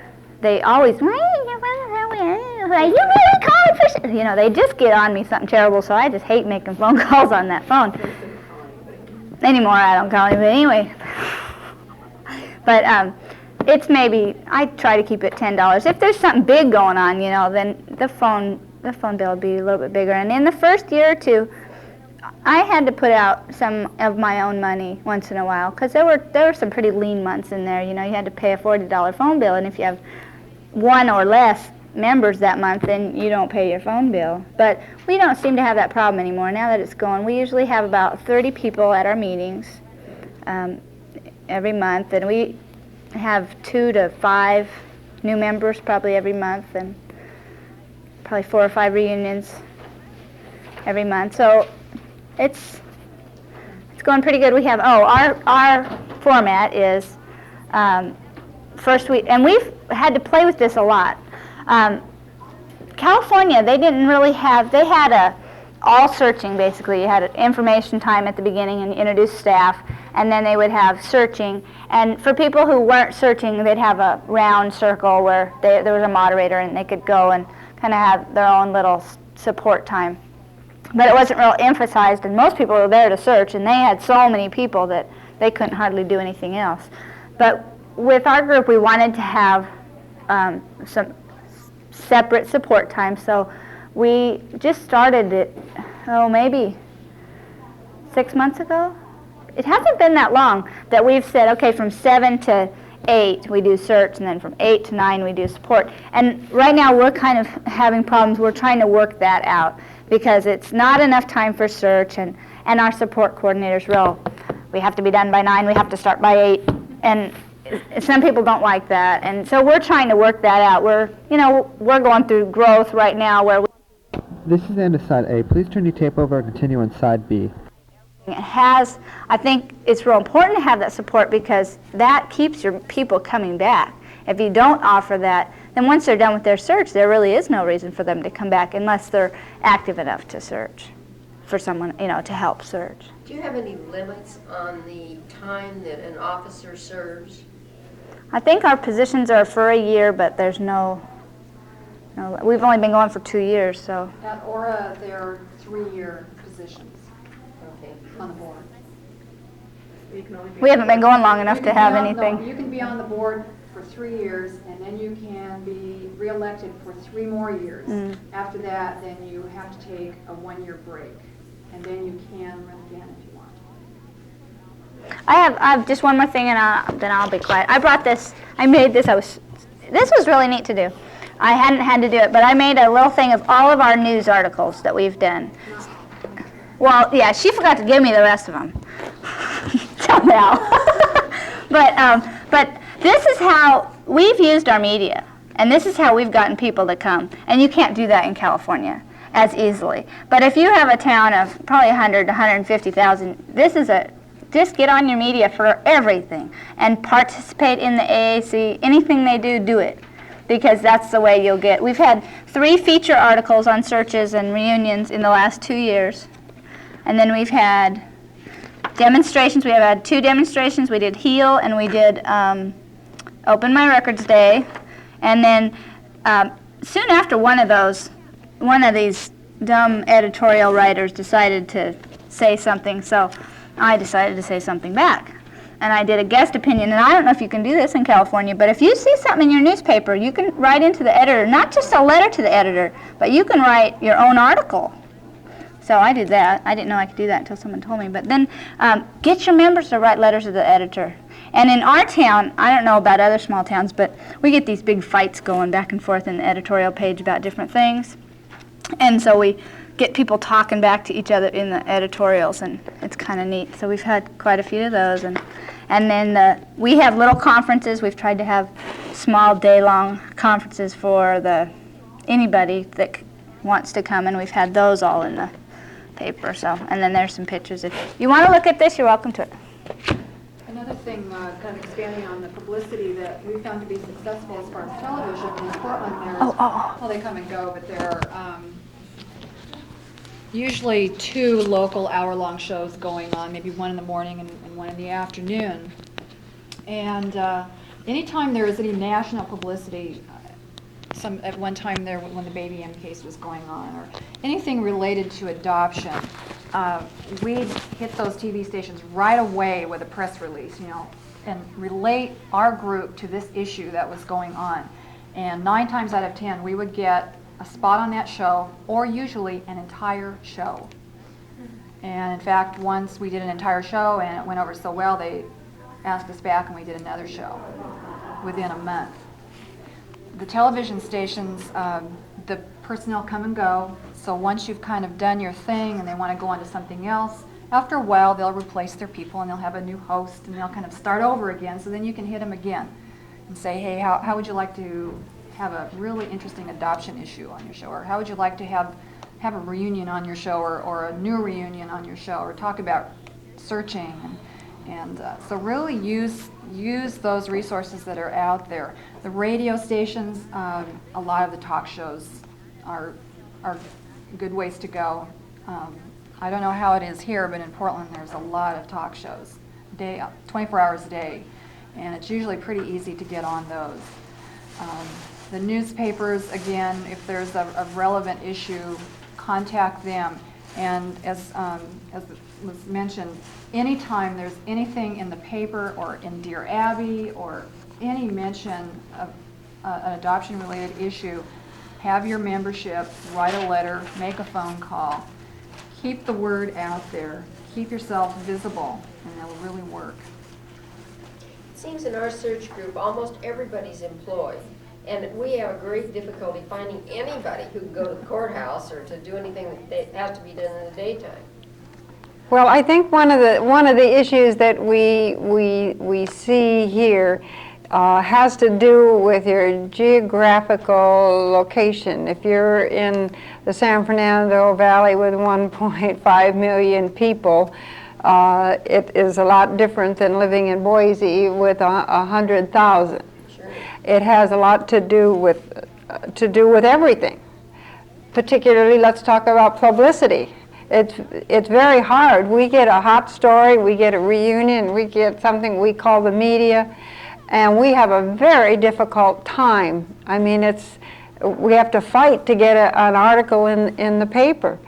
they always, you really call for, you know, they just get on me something terrible, so I just hate making phone calls on that phone. Anymore, I don't call anybody anyway. But it's maybe, I try to keep it $10. If there's something big going on, you know, then the phone bill would be a little bit bigger. And in the first year or two, I had to put out some of my own money once in a while, because there were some pretty lean months in there. You know, you had to pay a $40 phone bill, and if you have 1 or less members that month, then you don't pay your phone bill. But we don't seem to have that problem anymore now that it's going. We usually have about 30 people at our meetings every month, and we have 2 to 5 new members probably every month, and probably 4 or 5 reunions every month. So it's going pretty good. We have our format is first week, and we've had to play with this a lot. California, they didn't really have, they had all searching basically. You had an information time at the beginning and introduce staff, and then they would have searching. And for people who weren't searching, they'd have a round circle where there was a moderator and they could go and kind of have their own little support time. But it wasn't real emphasized, and most people were there to search, and they had so many people that they couldn't hardly do anything else. But with our group, we wanted to have some separate support time, so we just started it, maybe 6 months ago. It hasn't been that long that we've said, okay, from 7 to 8 we do search, and then from 8 to 9 we do support. And right now we're kind of having problems. We're trying to work that out because it's not enough time for search, and our support coordinator's we have to be done by 9, we have to start by 8, and some people don't like that, and so we're trying to work that out. We're going through growth right now where This is the end of side A. Please turn your tape over and continue on side B. I think it's real important to have that support because that keeps your people coming back. If you don't offer that, then once they're done with their search, there really is no reason for them to come back unless they're active enough to search for someone, to help search. Do you have any limits on the time that an officer serves? I think our positions are for a year, but there's no, we've only been going for 2 years, so. At Aura, there are 3-year positions Okay. on the board. We haven't been going long enough to have anything. No, you can be on the board for for 3 years, and then you can be reelected for 3 more years. After that, then you have to take a 1-year break, and then you can run again if you want. I have just one more thing, and then I'll be quiet. I brought this. I made this. This was really neat to do. I hadn't had to do it, but I made a little thing of all of our news articles that we've done. Well, yeah, she forgot to give me the rest of them. Somehow. But this is how we've used our media, and this is how we've gotten people to come. And you can't do that in California as easily. But if you have a town of probably 100 to 150,000, this is just get on your media for everything and participate in the AAC. Anything they do, do it, because that's the way you'll get. We've had 3 feature articles on searches and reunions in the last 2 years. And then we've had demonstrations. We have had 2 demonstrations. We did HEAL and we did Open My Records Day. And then soon after one of these dumb editorial writers decided to say something, so I decided to say something back. And I did a guest opinion, and I don't know if you can do this in California, but if you see something in your newspaper, you can write into the editor, not just a letter to the editor, but you can write your own article. So I did that. I didn't know I could do that until someone told me. But then get your members to write letters to the editor. And in our town, I don't know about other small towns, but we get these big fights going back and forth in the editorial page about different things. And so we get people talking back to each other in the editorials, and it's kind of neat. So we've had quite a few of those. And then we have little conferences. We've tried to have small day-long conferences for anybody that wants to come, and we've had those all in the paper. So, and then there's some pictures. If you want to look at this, you're welcome to it. Another thing, kind of expanding on the publicity that we found to be successful as far as television in Portland, there's, well, they come and go, but there are usually 2 local hour-long shows going on, maybe one in the morning and one in the afternoon. And anytime there is any national publicity, at one time there when the Baby M case was going on, or anything related to adoption, we'd hit those TV stations right away with a press release, and relate our group to this issue that was going on. And 9 times out of 10, we would get a spot on that show, or usually an entire show. And in fact, once we did an entire show and it went over so well, they asked us back and we did another show within a month. The television stations, the personnel come and go, so once you've kind of done your thing and they want to go on to something else, after a while they'll replace their people and they'll have a new host and they'll kind of start over again, so then you can hit them again and say, hey, how would you like to have a really interesting adoption issue on your show, or how would you like to have a reunion on your show, or a new reunion on your show, or talk about searching, and so really use those resources that are out there. The radio stations, a lot of the talk shows are good ways to go. I don't know how it is here, but in Portland there's a lot of talk shows, 24 hours a day, and it's usually pretty easy to get on those. The newspapers, again, if there's a relevant issue, contact them. And as was mentioned, anytime there's anything in the paper or in Dear Abby or any mention of an adoption-related issue, have your membership write a letter, make a phone call. Keep the word out there. Keep yourself visible, and it'll really work. It seems in our search group, almost everybody's employed. And we have a great difficulty finding anybody who can go to the courthouse or to do anything that has to be done in the daytime. Well, I think one of the issues that we see here has to do with your geographical location. If you're in the San Fernando Valley with 1.5 million people, it is a lot different than living in Boise with 100,000. It has a lot to do with everything. Particularly, let's talk about publicity. It's very hard. We get a hot story, we get a reunion, we get something we call the media, and we have a very difficult time. I mean, we have to fight to get an article in the paper.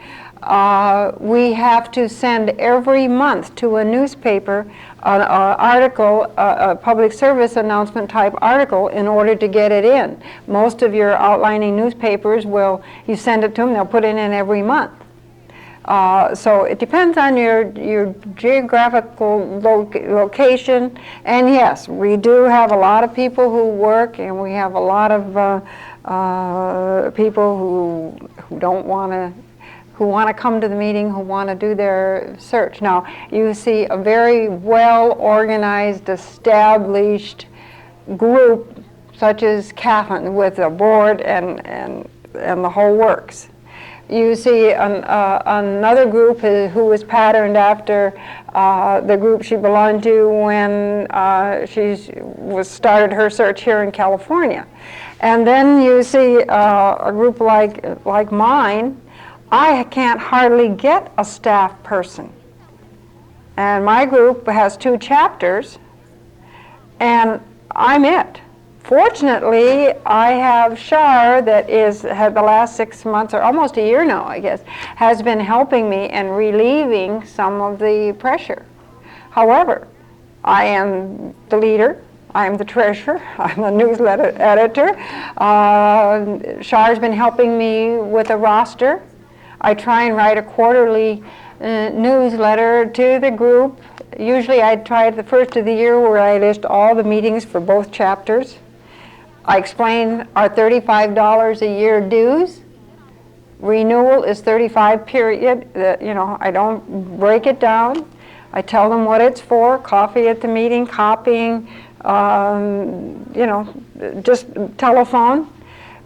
we have to send every month to a newspaper an article, a public service announcement type article in order to get it in. Most of your outlining newspapers will, you send it to them, they'll put it in every month. So it depends on your geographical location, and yes, we do have a lot of people who work, and we have a lot of people who don't want to, who want to come to the meeting, who want to do their search. Now, you see a very well-organized, established group such as CAFN with a board and the whole works. You see another group who was patterned after the group she belonged to when she started her search here in California. And then you see a group like mine. I can't hardly get a staff person. And my group has 2 chapters, and I'm it. Fortunately, I have Shar that had the last 6 months, or almost a year now, I guess, has been helping me and relieving some of the pressure. However, I am the leader, I am the treasurer, I'm the newsletter editor. Shar's been helping me with a roster. I try and write a quarterly newsletter to the group. Usually I try at the first of the year where I list all the meetings for both chapters. I explain our $35 a year dues. Renewal is $35 period. I don't break it down. I tell them what it's for, coffee at the meeting, copying, just telephone.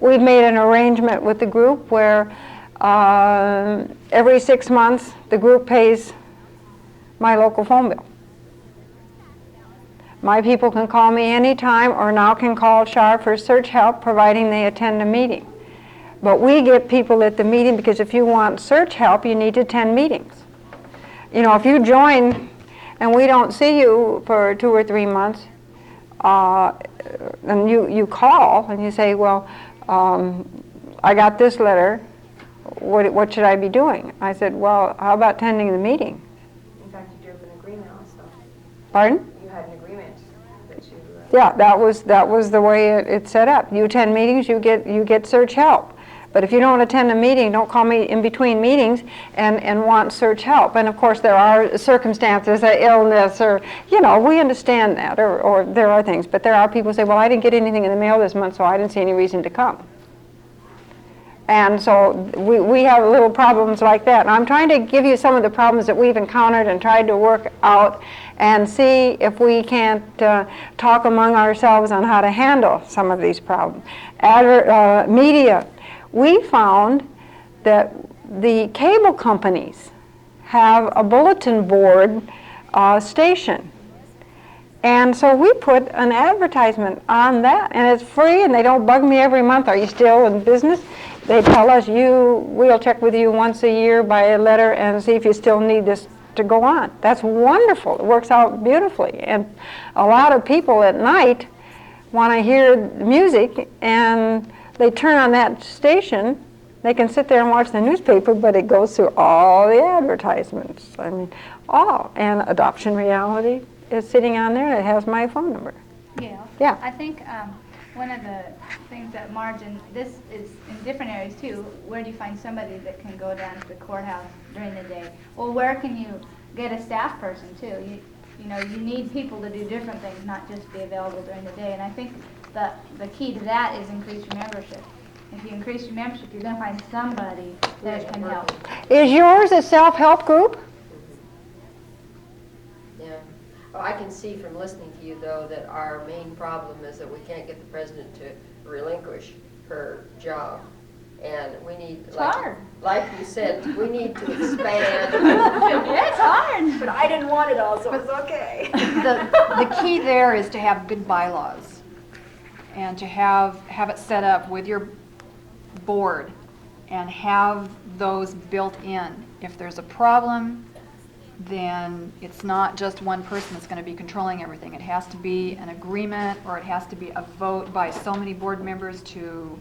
We've made an arrangement with the group where every 6 months the group pays my local phone bill. My people can call me anytime, or now can call Shar for search help, providing they attend a meeting. But we get people at the meeting because if you want search help, you need to attend meetings. If you join and we don't see you for 2 or 3 months, and you call and you say, well, I got this letter, what should I be doing? I said, well, how about attending the meeting? In fact, you drew up an agreement also. Pardon? You had an agreement that you... Yeah, that was the way it's set up. You attend meetings, you get search help. But if you don't attend a meeting, don't call me in between meetings and want search help. And of course there are circumstances, illness, or, we understand that, or there are things. But there are people who say, well, I didn't get anything in the mail this month, so I didn't see any reason to come. And so we have little problems like that. And I'm trying to give you some of the problems that we've encountered and tried to work out and see if we can't talk among ourselves on how to handle some of these problems. Media. We found that the cable companies have a bulletin board station. And so we put an advertisement on that, and it's free, and they don't bug me every month. Are you still in business? They tell us we'll check with you once a year by a letter and see if you still need this to go on. That's wonderful. It works out beautifully. And a lot of people at night want to hear music, and they turn on that station. They can sit there and watch the newspaper, but it goes through all the advertisements. And Adoption Reality is sitting on there. It has my phone number. Yeah. I think one of the things that Marge, and this is in different areas too, where do you find somebody that can go down to the courthouse during the day? Well, where can you get a staff person too? You need people to do different things, not just be available during the day. And I think the key to that is increase your membership. If you increase your membership, you're going to find somebody that can help. Is yours a self-help group? Yeah. Well, I can see from listening to you, though, that our main problem is that we can't get the president to relinquish her job. And we need, like you said, we need to expand. It's hard. But I didn't want it all, so it's okay. The key there is to have good bylaws and to have it set up with your board and have those built in. If there's a problem, then it's not just one person that's going to be controlling everything. It has to be an agreement, or it has to be a vote by so many board members to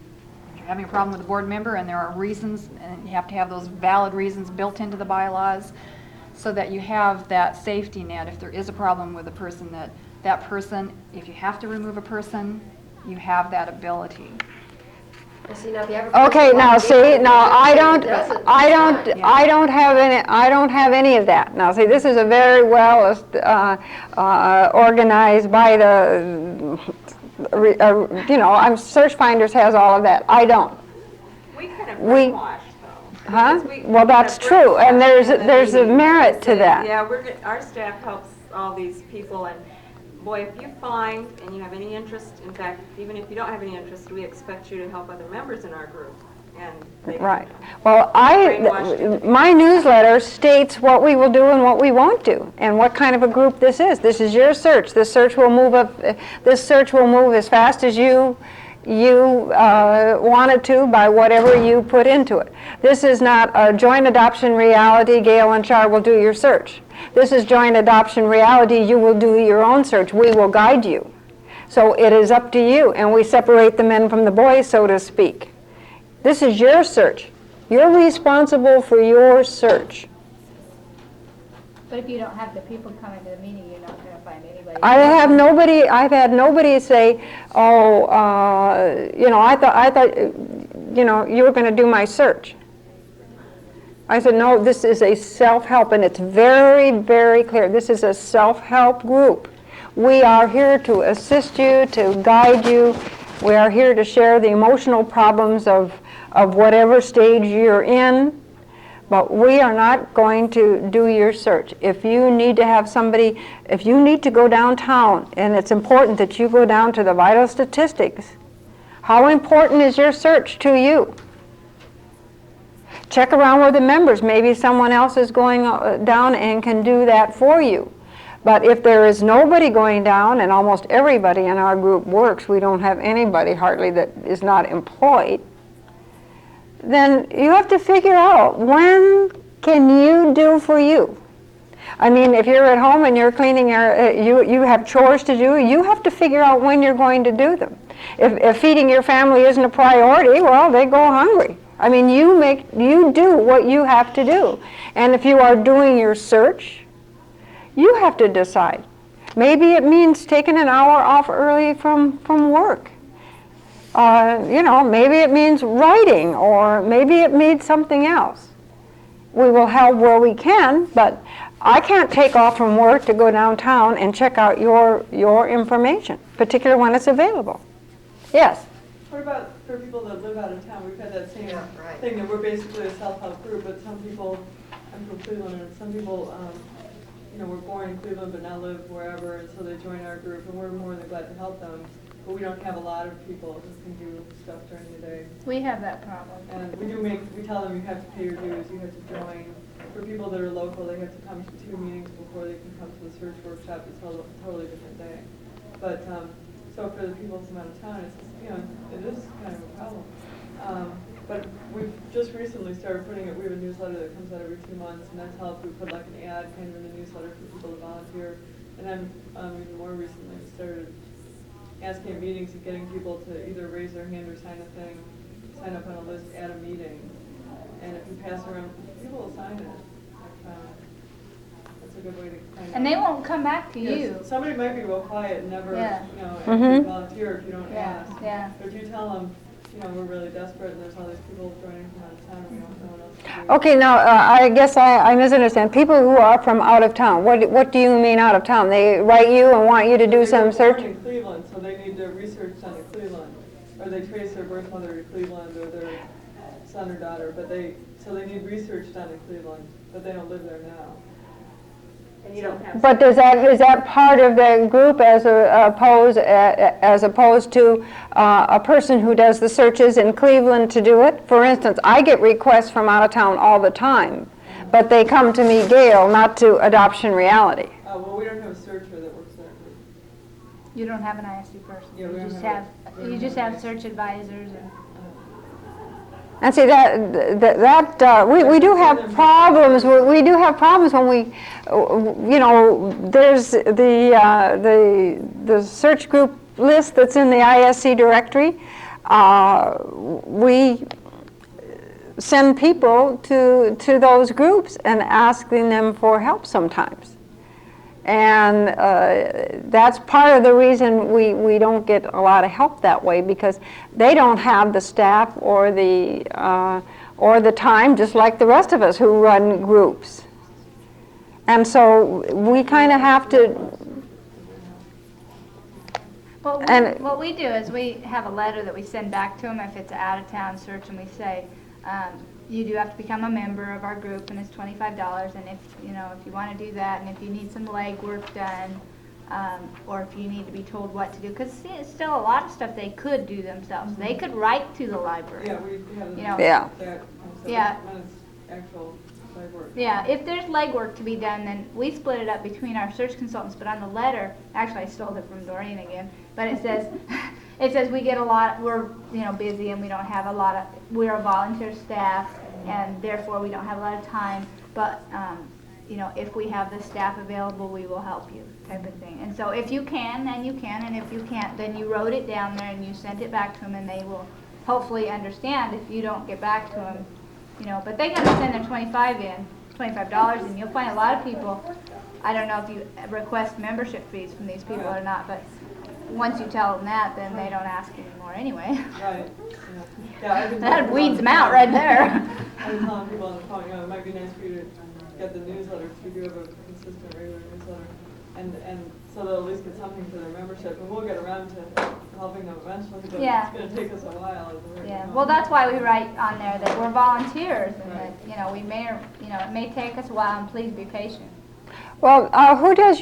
having a problem with a board member and there are reasons, and you have to have those valid reasons built into the bylaws so that you have that safety net if there is a problem with a person, that person, if you have to remove a person, you have that ability. Well, see, now if you have a Okay, person now like see, me, now I doesn't, don't, it's I don't, fine. I don't have any, I don't have any of that. Now see, this is a very well organized by the, you know, Search Finders has all of that. I don't. We kind of We- brainwashed though. Huh? Because we Well, that's kind of true, and brainwashed there's in the a meeting. merit We to say, that. Yeah, our staff helps all these people, and boy, if you find and you have any interest, in fact, even if you don't have any interest, we expect you to help other members in our group. And they- Right. Well, Brainwashed. my newsletter states what we will do and what we won't do, and what kind of a group this is. This is your search. This search will move up. This search will move as fast as you want it to by whatever you put into it. This is not a joint adoption reality. Gail and Char will do your search. This is joint adoption reality. You will do your own search. We will guide you. So it is up to you, and we separate the men from the boys, so to speak. This is your search. You're responsible for your search. But if you don't have the people coming to the meeting, you're not going to find anybody. I've had nobody say, oh, you know, I thought, you know, you were going to do my search. I said, no, this is a self-help, and it's very, very clear. This is a self-help group. We are here to assist you, to guide you. We are here to share the emotional problems of whatever stage you're in. But we are not going to do your search. If you need to have somebody, if you need to go downtown, and it's important that you go down to the vital statistics, how important is your search to you? Check around with the members. Maybe someone else is going down and can do that for you. But if there is nobody going down, and almost everybody in our group works, we don't have anybody hardly that is not employed, then you have to figure out, when can you do for you? I mean, if you're at home and you're cleaning your, you have chores to do, you have to figure out when you're going to do them. If feeding your family isn't a priority, well, they go hungry. I mean, you do what you have to do. And if you are doing your search, you have to decide. Maybe it means taking an hour off early from work. You know, maybe it means writing, or maybe it means something else. We will help where we can, but I can't take off from work to go downtown and check out your information, particularly when it's available. Yes? What about for people that live out of town? We've had that same thing, that we're basically a self-help group, but some people, I'm from Cleveland, and some people, you know, were born in Cleveland but now live wherever, and so they join our group, and we're more than glad to help them. But we don't have a lot of people who can do stuff during the day. We have that problem. And we tell them you have to pay your dues, you have to join. For people that are local, they have to come to 2 meetings before they can come to the search workshop. It's a totally different day. But, so for the people from out of town, it's, you know, it is kind of a problem. But we've just recently started putting it, we have a newsletter that comes out every 2 months, and that's helped. We put like an ad kind of in the newsletter for people to volunteer. And then even more recently, we started asking at meetings and getting people to either raise their hand or sign a thing, sign up on a list at a meeting. And if you pass around, people will sign it. That's a good way to kind of... And they won't come back to Yes, you. somebody might be real quiet and never, Yeah. you know, Mhm. volunteer if you don't ask. Yeah. But if you tell them, you know, we're really desperate and there's all these people joining from out of town and we don't know what else to do. Okay, now, I guess I misunderstand. People who are from out of town, what do you mean out of town? They write you and want you to do They some were search? born in Cleveland, so they need their research done in Cleveland. Or they trace their birth mother to Cleveland or their son or daughter, so they need research done in Cleveland, but they don't live there now. And you don't have. But is that part of the group as opposed to a person who does the searches in Cleveland to do it? For instance, I get requests from out of town all the time, but they come to me, Gail, not to Adoption Reality. Well, we don't have a searcher that works there. You don't have an ISD person. Yeah, we You don't just have have, you just have search advisors and... And see, we do have problems. We do have problems when we, you know, there's the search group list that's in the ISC directory. we send people to those groups and asking them for help sometimes. And that's part of the reason we don't get a lot of help that way, because they don't have the staff or the time, just like the rest of us who run groups. And so we kind of have to. Well, And- what we do is we have a letter that we send back to them if it's an out-of-town search, and we say, you do have to become a member of our group, and it's $25. And if you want to do that, and if you need some legwork done, or if you need to be told what to do, because it's still a lot of stuff they could do themselves. They could write to the library. Yeah, we have. Yeah. Yeah. When it's actual legwork. Yeah, if there's legwork to be done, then we split it up between our search consultants, but on the letter, actually I stole it from Doreen again, but it says, we get a lot, we're, busy and we don't have a lot of, we're a volunteer staff, and therefore we don't have a lot of time, but, if we have the staff available, we will help you, type of thing. And so if you can, then you can, and if you can't, then you wrote it down there and you sent it back to them, and they will hopefully understand if you don't get back to them. But they gotta send their $25 in. You'll find a lot of people, I don't know if you request membership fees from these people or not, but once you tell them that, then they don't ask anymore anyway. Right, yeah. I've been That telling weeds them people out right there. I've been telling people on the phone, it might be nice for you to get the newsletter, because we do have a consistent, regular newsletter. And so they'll at least get something for their membership, and we'll get around to helping them eventually, but Yeah. it's gonna take us a while. Yeah, well, that's why we write on there that we're volunteers, and that, we may, it may take us a while, and please be patient. Well, who does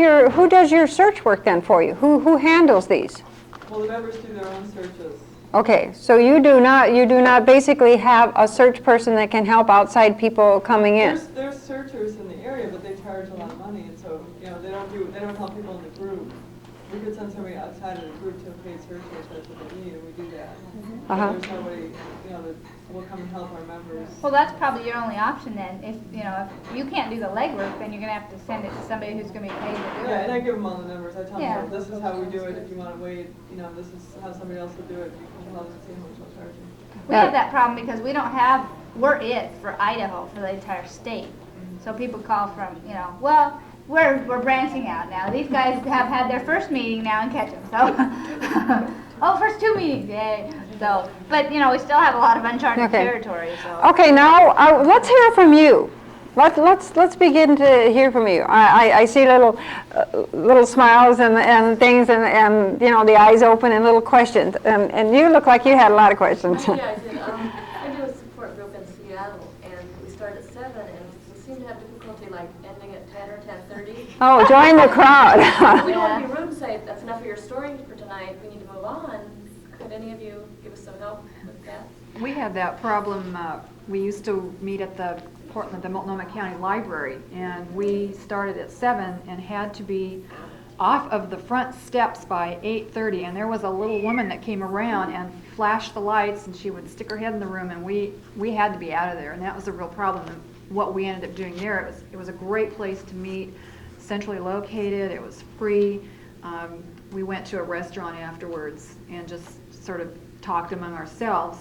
your search work then for you? Who handles these? Well, the members do their own searches. Okay, so you do not basically have a search person that can help outside people coming in. There's searchers in the area, but they charge a lot of money, and so, they don't help people in the group. We could send somebody outside of the group to a paid searcher if that's what they need, and we do that. But there's nobody, that will come and help our members. Well, that's probably your only option then. If you can't do the legwork, then you're gonna have to send it to somebody who's gonna be paid to do Yeah, and I it. give them all the numbers. I tell Yeah. them, this is how we do it. If you want to wait, this is how somebody else will do it. You can tell them and see how much they'll charge you. We have that problem because we're it for Idaho, for the entire state. So people call from, well, we're branching out now. These guys have had their first meeting now in Ketchum, so. First 2 meetings, yay. So, but, we still have a lot of uncharted Okay. territory, so. Okay, now let's hear from you. Let's begin to hear from you. I see little smiles and things, and the eyes open and little questions, and you look like you had a lot of questions. Yeah, I did. I do a support group in Seattle, and we start at 7, and we seem to have difficulty ending at 10 or 10:30. Oh, join the crowd. We don't want to be rude and say that's enough of your story for tonight. We need to move on. Could any of you give us some help with that? We had that problem. We used to meet at the Multnomah County Library, and we started at 7 and had to be off of the front steps by 8:30. And there was a little woman that came around and flashed the lights, and she would stick her head in the room, and we had to be out of there. And that was a real problem. And what we ended up doing there, it was a great place to meet, centrally located. It was free. We went to a restaurant afterwards and just sort of talked among ourselves.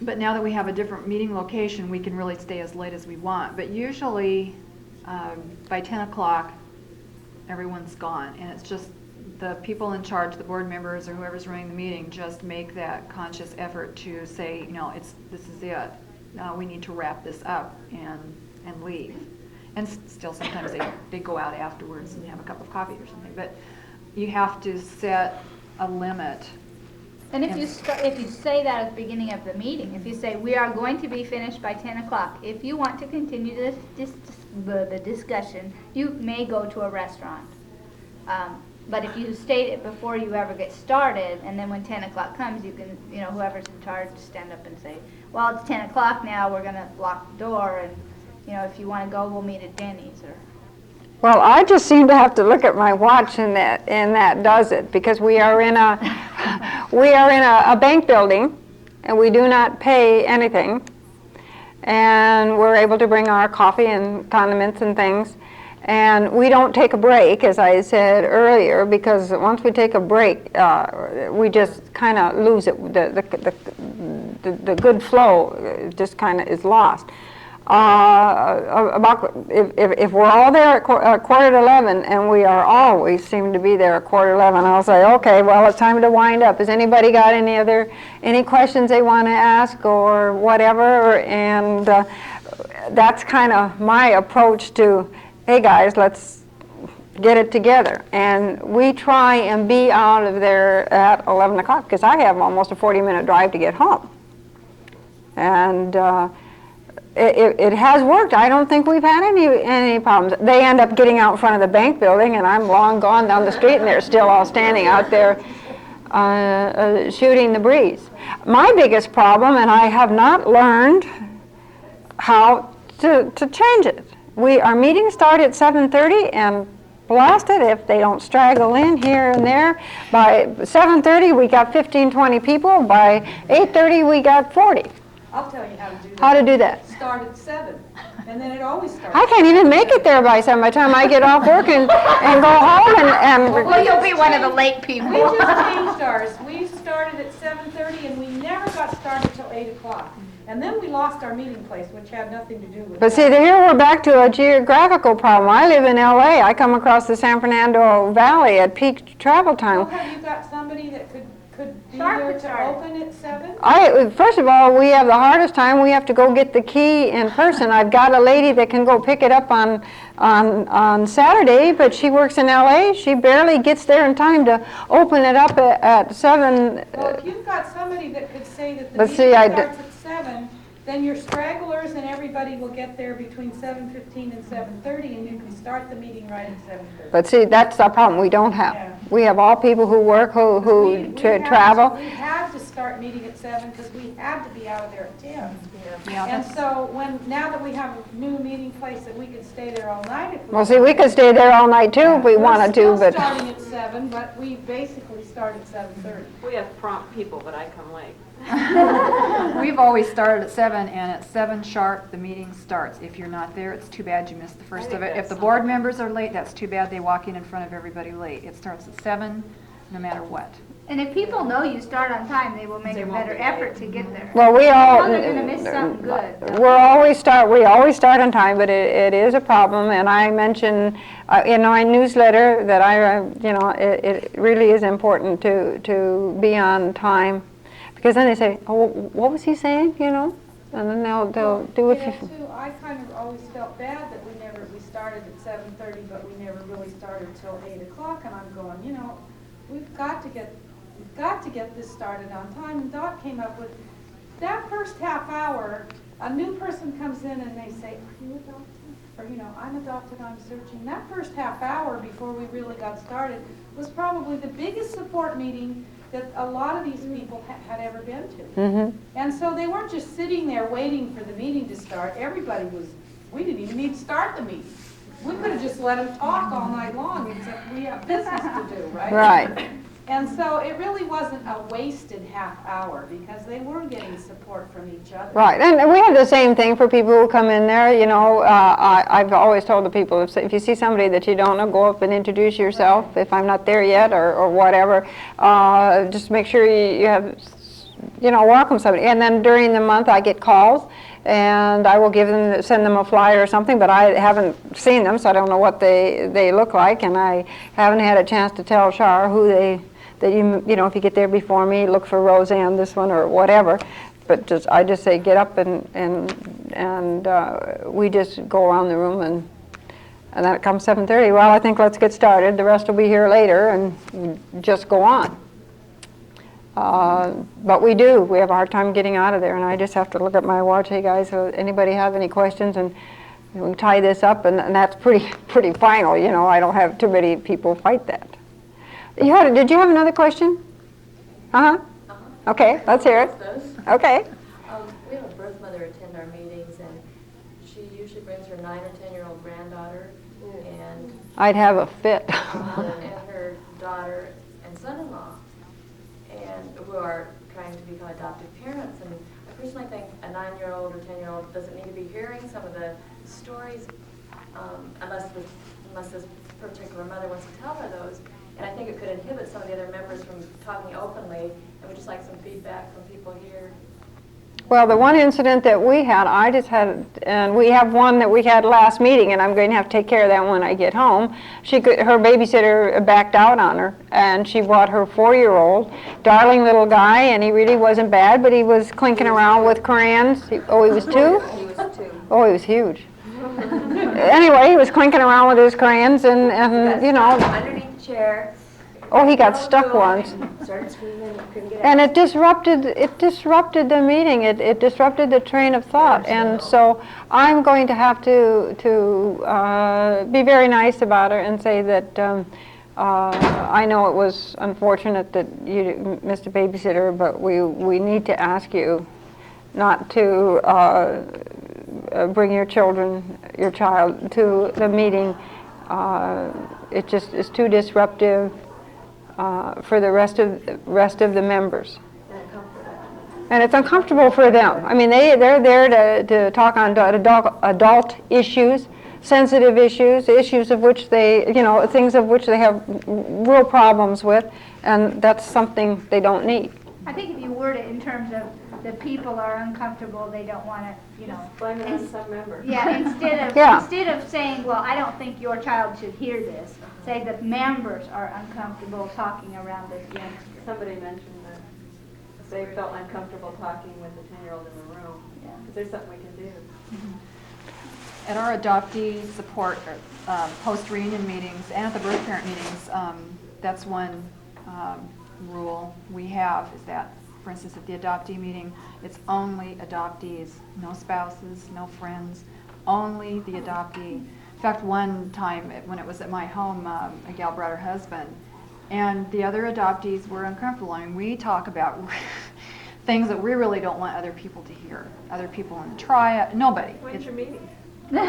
But now that we have a different meeting location, we can really stay as late as we want. But usually by 10 o'clock, everyone's gone. And it's just the people in charge, the board members or whoever's running the meeting, just make that conscious effort to say, this is it. We need to wrap this up and leave. And still sometimes they go out afterwards and have a cup of coffee or something. But you have to set a limit. And if you say that at the beginning of the meeting, if you say, we are going to be finished by 10 o'clock, if you want to continue the discussion, you may go to a restaurant. But if you state it before you ever get started, and then when 10 o'clock comes, you can, whoever's in charge, stand up and say, well, it's 10 o'clock now, we're going to lock the door, and, if you want to go, we'll meet at Denny's. Or. Well, I just seem to have to look at my watch, and that does it, because we are in a bank building, and we do not pay anything, and we're able to bring our coffee and condiments and things, And we don't take a break, as I said earlier, because once we take a break, we just kind of lose it. The good flow just kind of is lost. About if we're all there at quarter to 11, and we are always seem to be there at quarter to 11, I'll say, okay, well, it's time to wind up. Has anybody got any questions they want to ask or whatever? And that's kind of my approach to, hey guys, let's get it together. And we try and be out of there at 11 o'clock, because I have almost a 40-minute drive to get home. And it has worked. I don't think we've had any problems. They end up getting out in front of the bank building, and I'm long gone down the street, and they're still all standing out there shooting the breeze. My biggest problem, and I have not learned how to change it. Our meetings start at 7:30, and blast it if they don't straggle in here and there. By 7:30, we got 15, 20 people. By 8:30, we got 40. I'll tell you how to do that. How to do that? Start at 7, and then it always starts. I can't even make it there by 7. By the time I get off work and go home and Well, you'll be one of the late people. We just changed ours. We started at 7:30, and we never got started till 8 o'clock. And then we lost our meeting place, which had nothing to do with But see, here we're back to a geographical problem. I live in LA. I come across the San Fernando Valley at peak travel time. Well, have you got somebody that could be there to open at 7? First of all, we have the hardest time. We have to go get the key in person. I've got a lady that can go pick it up on Saturday, but she works in LA. She barely gets there in time to open it up at 7. Well, if you've got somebody that could say that the But meeting see, starts at 7, then your stragglers and everybody will get there between 7:15 and 7:30, and you can start the meeting right at 7:30. But see, that's the problem we don't have. Yeah. We have all people who work, who travel. We had to start meeting at 7 because we had to be out of there at 10. Yeah, And that's- so now that we have a new meeting place that we could stay there all night if we Well, see, we could stay there all night too if we wanted to, We're but still starting at 7, but we basically start at 7:30. We have prompt people, but I come late. We've always started at 7, and at 7 sharp, the meeting starts. If you're not there, it's too bad you missed the first of it. If the board members are late, that's too bad they walk in front of everybody late. It starts at 7, no matter what. And if people know you start on time, they will make a better effort to get there. well, we all. Now they're gonna miss something good. We always start on time, but it is a problem. And I mention in my newsletter that it really is important to be on time, because then they say, oh, what was he saying? And then they'll do it. Too, I kind of always felt bad that we started at 7:30, but we never really started till 8 o'clock. And I'm going, we've got to get this started on time. And Dot came up with that first half hour. A new person comes in and they say, "Are you adopted?" Or "I'm adopted. I'm searching." That first half hour before we really got started was probably the biggest support meeting that a lot of these people had ever been to. Mm-hmm. And so they weren't just sitting there waiting for the meeting to start. We didn't even need to start the meeting. We could have just let them talk all night long, except we have business to do, right? Right. And so it really wasn't a wasted half hour because they were getting support from each other. Right, and we have the same thing for people who come in there. I've always told the people, if you see somebody that you don't know, go up and introduce yourself. If I'm not there yet or whatever, just make sure you have, welcome somebody. And then during the month I get calls, and I will send them a flyer or something, but I haven't seen them, so I don't know what they look like, and I haven't had a chance to tell Char who if you get there before me, look for Roseanne, this one, or whatever. But I just say get up and we just go around the room, and then it comes 7:30. Well, I think let's get started. The rest will be here later, and just go on. But we have a hard time getting out of there, and I just have to look at my watch. Hey guys, anybody have any questions? And we tie this up, and that's pretty final. I don't have too many people fight that. Did you have another question? Okay, let's hear it. Okay. We have a birth mother attend our meetings, and she usually brings her 9 or 10-year-old granddaughter, and I'd have a fit. and her daughter and son-in-law, and who are trying to become adoptive parents. And I personally think a 9-year-old or 10-year-old doesn't need to be hearing some of the stories unless the unless this particular mother wants to tell her those. And I think it could inhibit some of the other members from talking openly, and we'd just like some feedback from people here. Well, the one incident that we had, I just had, and we have one that we had last meeting, and I'm going to have to take care of that when I get home. Her babysitter backed out on her, and she brought her 4-year-old, darling little guy, and he really wasn't bad, but he was clinking around with crayons. He was 2? He was 2. Oh, he was huge. Anyway, he was clinking around with his crayons, and you know. Underneath the chair. Oh, he got stuck once. Started screaming, couldn't get out. And it disrupted the meeting. It disrupted the train of thought. And so I'm going to have to be very nice about her and say that I know it was unfortunate that you missed a babysitter, but we need to ask you not to bring your child to the meeting. It just is too disruptive for the rest of the members. And it's uncomfortable for them. I mean, they're there to talk on adult issues, sensitive issues of which things of which they have real problems with, and that's something they don't need. I think if you word it in terms of the people are uncomfortable, they don't want to, Blame it on some member. Yeah, instead of saying, well, I don't think your child should hear this, say that members are uncomfortable talking around this youngster. Somebody mentioned that they felt uncomfortable talking with the 10-year-old in the room. Yeah. Is there something we can do? At our adoptee support post-reunion meetings and at the birth parent meetings, that's one rule we have, is that, for instance, at the adoptee meeting, it's only adoptees, no spouses, no friends, only the adoptee. In fact, one time when it was at my home, a gal brought her husband, and the other adoptees were uncomfortable. I mean, we talk about things that we really don't want other people to hear. Other people in the triad, nobody. When's your meeting? They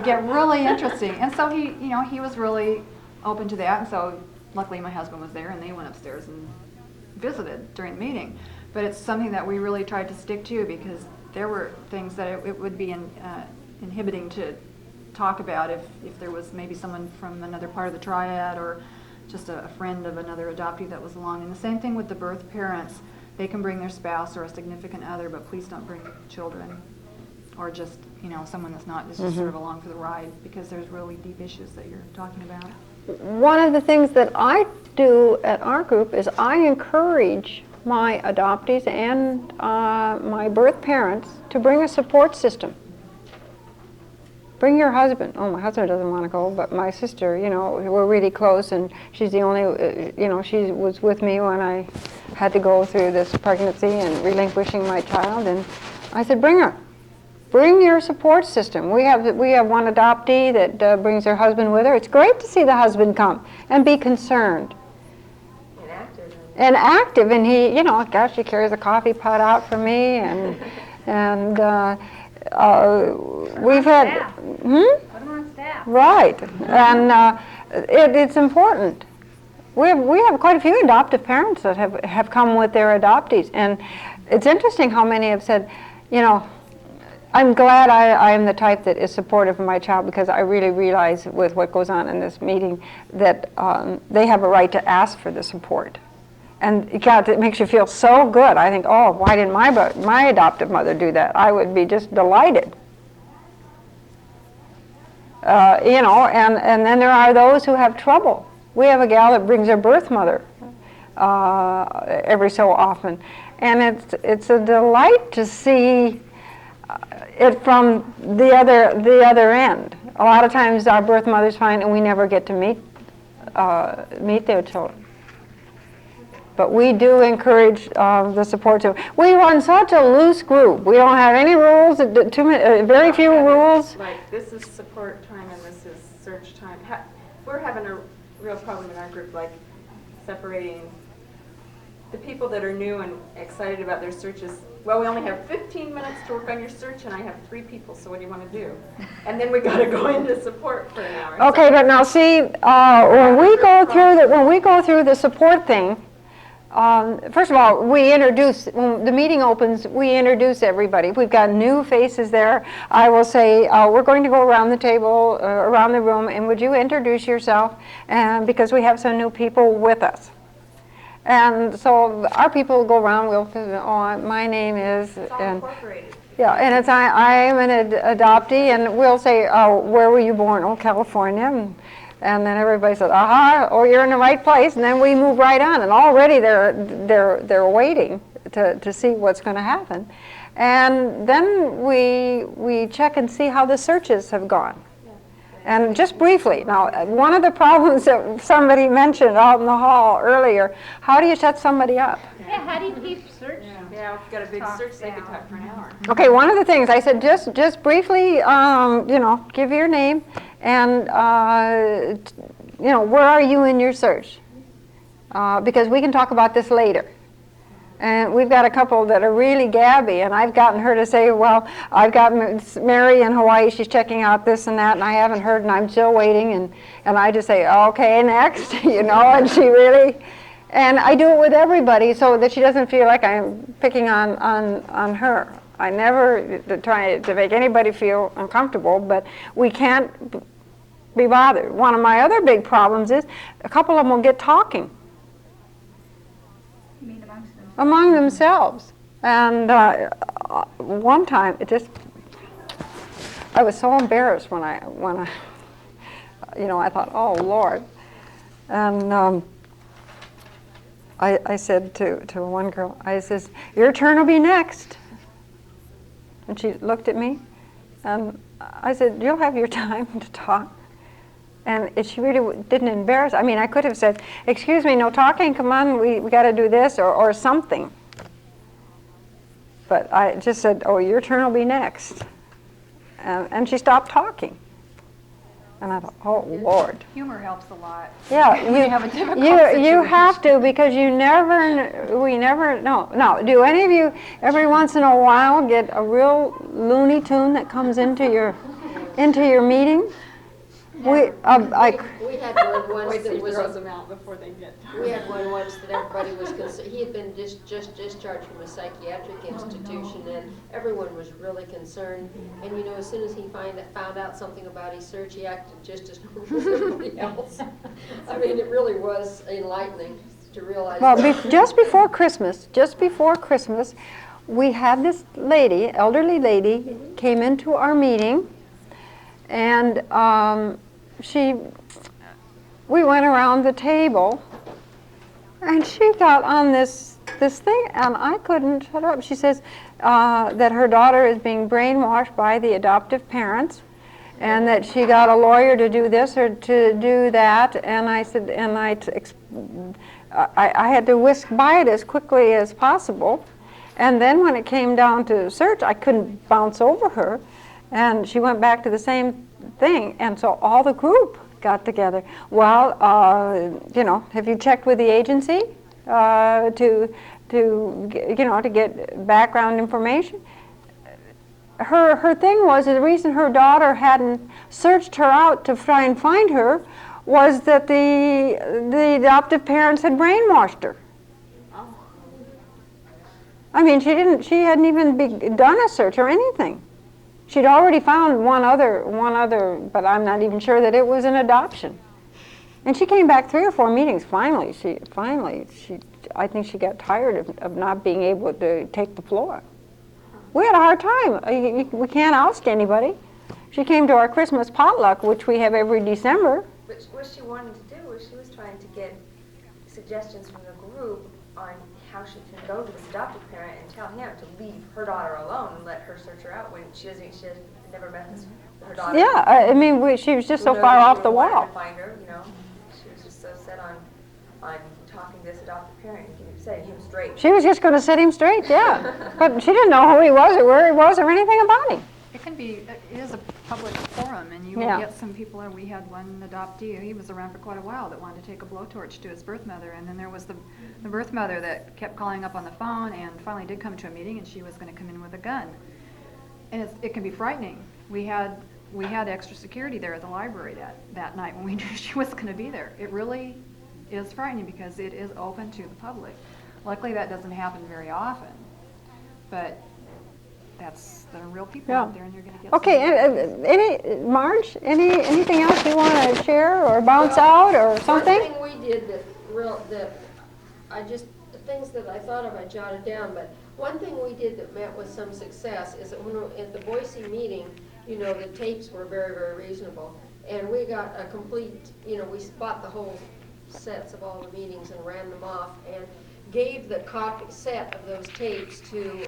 get really interesting. And so he was really open to that. And so luckily my husband was there, and they went upstairs and visited during the meeting. But it's something that we really tried to stick to, because there were things that it would be inhibiting to talk about if there was maybe someone from another part of the triad or just a friend of another adoptee that was along. And the same thing with the birth parents. They can bring their spouse or a significant other, but please don't bring children or just someone that's not just sort of along for the ride, because there's really deep issues that you're talking about. One of the things that I do at our group is I encourage my adoptees and my birth parents to bring a support system. Bring your husband. Oh, my husband doesn't want to go, but my sister, we're really close, and she's the only, she was with me when I had to go through this pregnancy and relinquishing my child, and I said, bring her. Bring your support system. We have one adoptee that brings her husband with her. It's great to see the husband come and be concerned. And active, and he, gosh, he carries a coffee pot out for me, and we've had, Put them on staff. right, and it's important. We have quite a few adoptive parents that have come with their adoptees, and it's interesting how many have said, I'm glad I am the type that is supportive of my child, because I really realize with what goes on in this meeting that they have a right to ask for the support. And God, it makes you feel so good. I think, oh, why didn't my adoptive mother do that? I would be just delighted. And then there are those who have trouble. We have a gal that brings her birth mother every so often. And it's a delight to see it from the other end. A lot of times our birth mothers find, and we never get to meet their children. But we do encourage the support. We run such a loose group. We don't have any rules, very few rules. Like, this is support time and this is search time. We're having a real problem in our group, like separating the people that are new and excited about their searches. Well, we only have 15 minutes to work on your search, and I have 3 people, so what do you want to do? And then we got to go into support for an hour. Okay, but now see, when we go through the support thing, First of all, we introduce, when the meeting opens, we introduce everybody. We've got new faces there. I will say, we're going to go around the table, around the room, and would you introduce yourself? And because we have some new people with us. And so our people go around, my name is, It's all and incorporated. yeah, and it's I am an adoptee, and we'll say, where were you born? Oh, California. And then everybody says, aha, oh, you're in the right place. And then we move right on. And already they're waiting to see what's going to happen. And then we check and see how the searches have gone. And just briefly, now, one of the problems that somebody mentioned out in the hall earlier, how do you shut somebody up? Yeah, how do you keep search? Yeah, we've got a big search, they could talk for an hour. Okay, one of the things I said, just briefly, give your name and, where are you in your search? Because we can talk about this later. And we've got a couple that are really gabby, and I've gotten her to say, well, I've got Mary in Hawaii, she's checking out this and that, and I haven't heard, and I'm still waiting, and I just say, okay, next, and she really, and I do it with everybody so that she doesn't feel like I'm picking on her. I never try to make anybody feel uncomfortable, but we can't be bothered. One of my other big problems is a couple of them will get talking among themselves. And one time, I was so embarrassed when I thought, oh Lord. And I said to one girl, I says, your turn will be next. And she looked at me, and I said, you'll have your time to talk. And she really didn't embarrass. I mean, I could have said, excuse me, no talking, come on, we got to do this, or something. But I just said, oh, your turn will be next. And she stopped talking. And I thought, oh, Lord. Humor helps a lot. Yeah, You have a difficult you situation. have to, because we never know. Now, do any of you every once in a while get a real Looney Tune that comes into your meeting? We had one once Wait till that he was, throws them out before they get we had one once that everybody was concerned. He had been just discharged from a psychiatric institution, and everyone was really concerned. And as soon as he found out something about his search, he acted just as cool as everybody else. I mean, it really was enlightening to realize. Well, just before Christmas, we had this lady, elderly lady, came into our meeting, and we went around the table, and she got on this thing, and I couldn't shut up. She says that her daughter is being brainwashed by the adoptive parents, and that she got a lawyer to do this or to do that. And I said, and I had to whisk by it as quickly as possible. And then when it came down to search, I couldn't bounce over her, and she went back to the same thing. And so all the group got together. Well, have you checked with the agency to get background information? Her thing was, the reason her daughter hadn't searched her out to try and find her was that the adoptive parents had brainwashed her. I mean, she hadn't even done a search or anything. She'd already found one other, but I'm not even sure that it was an adoption. And she came back 3 or 4 meetings. Finally, I think she got tired of not being able to take the floor. We had a hard time. We can't oust anybody. She came to our Christmas potluck, which we have every December. But what she wanted to do was she was trying to get suggestions from the group on how she can go to this adoptive parent and tell him to leave her daughter alone and let her search her out when she has never met her daughter. Yeah, I mean, she was just so far off the wall. To find her, she was just so set on talking to this adoptive parent and setting him straight. She was just going to set him straight, yeah. But she didn't know who he was or where he was or anything about him. It is a public forum, and you will get some people, and we had one adoptee, he was around for quite a while, that wanted to take a blowtorch to his birth mother, and then there was the birth mother that kept calling up on the phone and finally did come to a meeting, and she was going to come in with a gun. And it can be frightening. We had extra security there at the library that night when we knew she was going to be there. It really is frightening because it is open to the public. Luckily, that doesn't happen very often, but that's the real people Yeah. out there, and you're going to get Okay, Marge, anything else you want to share or bounce out or something? One thing we did the things that I thought of, I jotted down, but one thing we did that met with some success is that at the Boise meeting, the tapes were very, very reasonable. And we got a complete, we bought the whole sets of all the meetings and ran them off and gave the set of those tapes to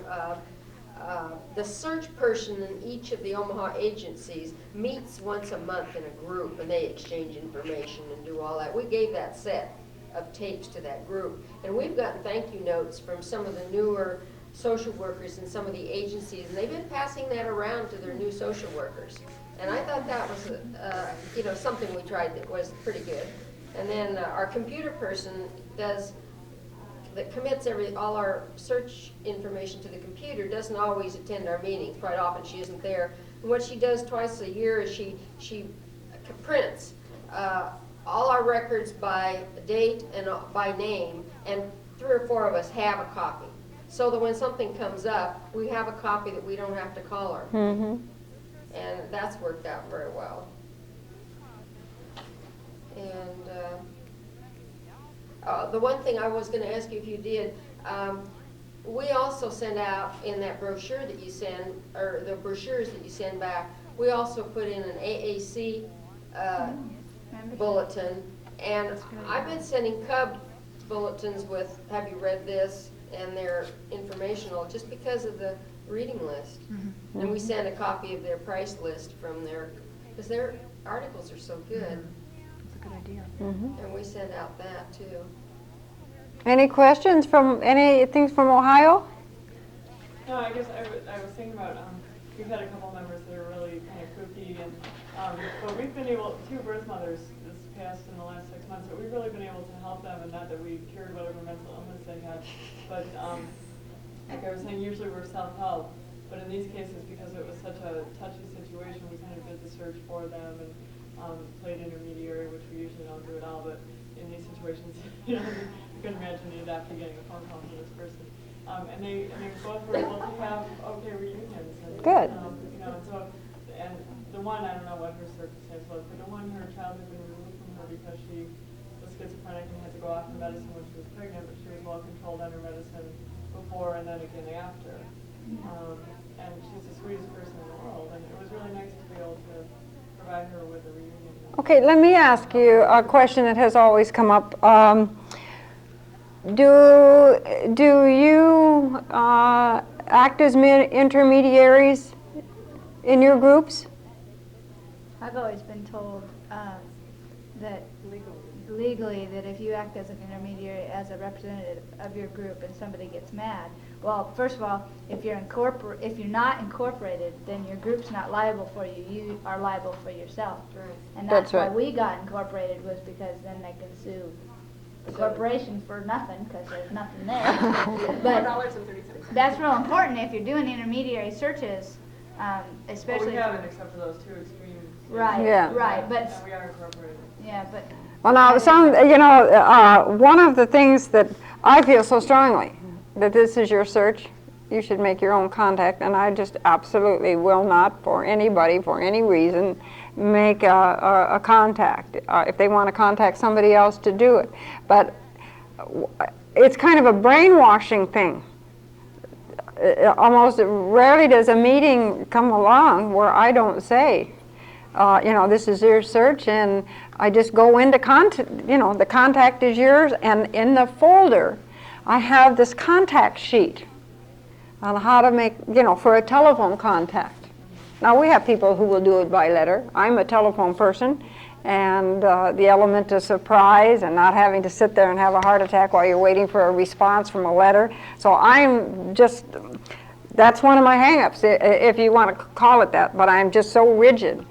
the search person in each of the Omaha agencies meets once a month in a group, and they exchange information and do all that. We gave that set of tapes to that group, and we've gotten thank you notes from some of the newer social workers in some of the agencies, and they've been passing that around to their new social workers. And I thought that was something we tried that was pretty good. And then our computer person that commits all our search information to the computer doesn't always attend our meetings. Quite often she isn't there. And what she does twice a year is she prints all our records by date and by name, and 3 or 4 of us have a copy. So that when something comes up, we have a copy that we don't have to call her. Mm-hmm. And that's worked out very well. And the one thing I was going to ask you if you did, we also send out in that brochure that you send, or the brochures that you send back, we also put in an AAC bulletin. And I've been sending Cub bulletins with, have you read this? And they're informational just because of the reading list. Mm-hmm. And we send a copy of their price list from because their articles are so good. That's a good idea. Mm-hmm. And we send out that too. Any questions from anything from Ohio? No, I guess I was thinking about, we've had a couple members that are really kind of kooky, and but we've been able, 2 birth mothers this past in the last 6 months, but we've really been able to help them, and not that we cared whatever mental illness they had, but like I was saying, usually we're self-help, but in these cases, because it was such a touchy situation, we kind of did the search for them and played intermediary, which we usually don't do at all, but in these situations, you couldn't imagine you'd after getting a phone call from this person. And they both were able to have okay reunions. And, Good. And the one, I don't know what her circumstance was, but the one, her child had been removed from her because she was schizophrenic and had to go off her medicine when she was pregnant, but she was well controlled on her medicine before and then again after. And she's the sweetest person in the world, and it was really nice to be able to provide her with a reunion. Okay, let me ask you a question that has always come up. Do you act as intermediaries in your groups? I've always been told that legally that if you act as an intermediary, as a representative of your group, and somebody gets mad, well, first of all, if you're not incorporated, then your group's not liable for you. You are liable for yourself. Right. And that's That's right. why we got incorporated, was because then they can sue the corporation for nothing, because there's nothing there. But $4.30. that's real important if you're doing intermediary searches, especially. Well, we haven't, except for those 2 extreme. Yeah. Right, but And we are incorporated. yeah, but Well, now, one of the things that I feel so strongly, that this is your search, you should make your own contact, and I just absolutely will not, for anybody, for any reason, make a contact. If they want to contact somebody else, to do it. But it's kind of a brainwashing thing. Almost rarely does a meeting come along where I don't say, this is your search, and I just go into contact, the contact is yours, and in the folder I have this contact sheet on how to make, for a telephone contact. Now, we have people who will do it by letter. I'm a telephone person, and the element of surprise and not having to sit there and have a heart attack while you're waiting for a response from a letter. So that's one of my hang-ups, if you want to call it that, but I'm just so rigid.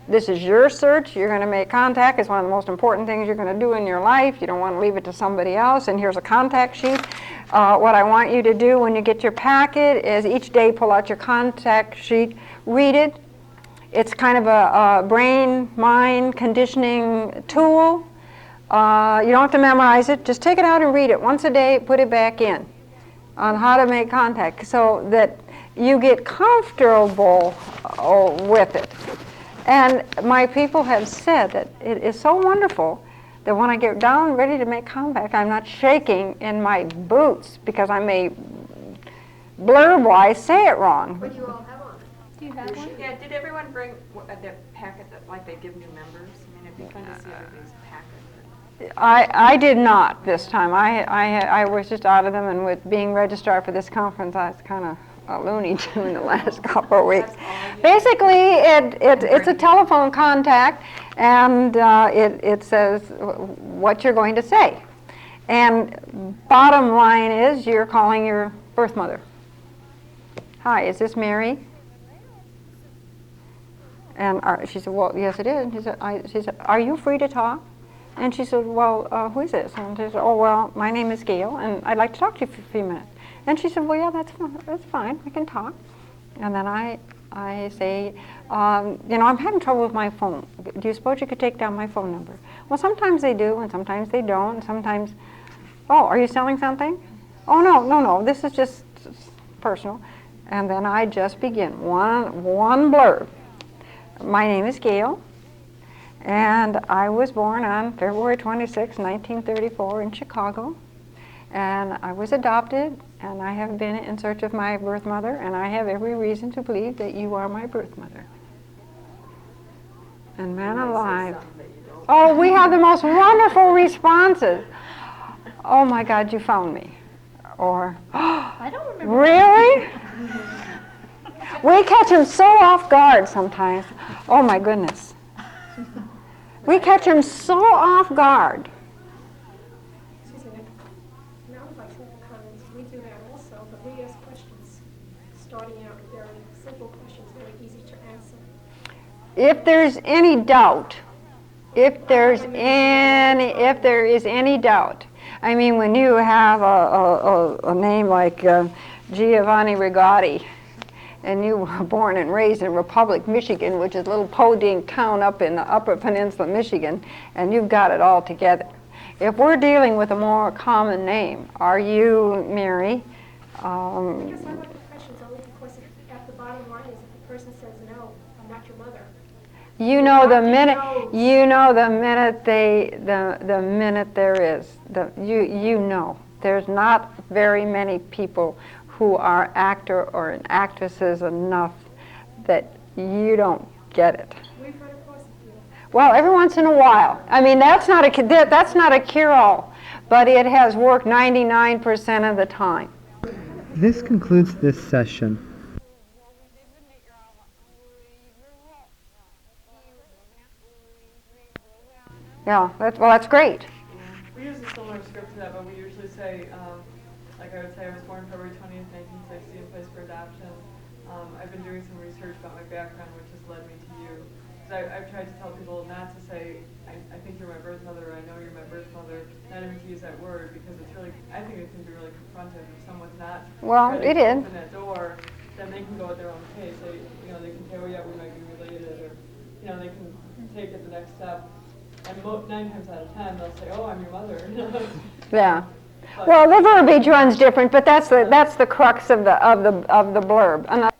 This is your search. You're going to make contact. It's one of the most important things you're going to do in your life. You don't want to leave it to somebody else. And here's a contact sheet. What I want you to do when you get your packet is each day pull out your contact sheet, read it. It's kind of a brain-mind conditioning tool. You don't have to memorize it. Just take it out and read it once a day, put it back in on how to make contact so that you get comfortable with it. And my people have said that it is so wonderful that when I get down ready to make contact, I'm not shaking in my boots because I may blurb-wise say it wrong. What do you all have on? Do you have one? Yeah, did everyone bring their packet that, like they give new members? I mean, it'd be fun to see everybody's packet. I did not this time. I was just out of them, and with being registrar for this conference, I was kind of a Looney Tune the last couple of weeks. Basically, it's a telephone contact, and it says what you're going to say. And bottom line is you're calling your birth mother. Hi, is this Mary? And she said, well, yes, it is. She said, are you free to talk? And she said, well, who is this? And she said, oh, well, my name is Gail, and I'd like to talk to you for a few minutes. And she said, well, yeah, that's fine. I can talk. And then I say, I'm having trouble with my phone. Do you suppose you could take down my phone number? Well, sometimes they do, and sometimes they don't. And sometimes, oh, are you selling something? Oh, no, this is just personal. And then I just begin, one blurb. My name is Gail, and I was born on February 26, 1934 in Chicago. And I was adopted, and I have been in search of my birth mother, and I have every reason to believe that you are my birth mother. And man alive. Oh, we have the most wonderful responses. Oh my God, you found me. Or, I don't remember. Really? We catch them so off guard sometimes. Oh my goodness. We catch them so off guard. I would like to make a comment. We do that also, but we ask questions, starting out very simple questions, very easy to answer. If there's any doubt, if there is any doubt, I mean, when you have a name like Giovanni Rigotti, and you were born and raised in Republic, Michigan, which is a little podunk town up in the Upper Peninsula, Michigan, and you've got it all together. If we're dealing with a more common name, are you Mary? I guess I like the questions only because at the bottom line is if the person says no, I'm not your mother. You know the minute there is, you know. There's not very many people who are actor or actresses enough that you don't get it. We've run across a few. Well, every once in a while. I mean, that's not a cure-all, but it has worked 99% of the time. This concludes this session. Yeah, that's great. We use a similar script to that, but we usually say, like I would say, I was born February 20th, 1960, and placed for adoption. I've been doing some research about my background, which has led me to you. Because I've tried to tell people not to say, I think you're my birth mother, or I know you're my birth mother, not even to use that word, because it's really, I think it can be really confrontive if someone's not ready to open that door, then they can go at their own pace. They can say, oh yeah, we might be related, or, they can take it the next step. And 9 times out of 10, they'll say, oh, I'm your mother. Yeah. Well, the verbiage runs different, but that's the crux of the blurb.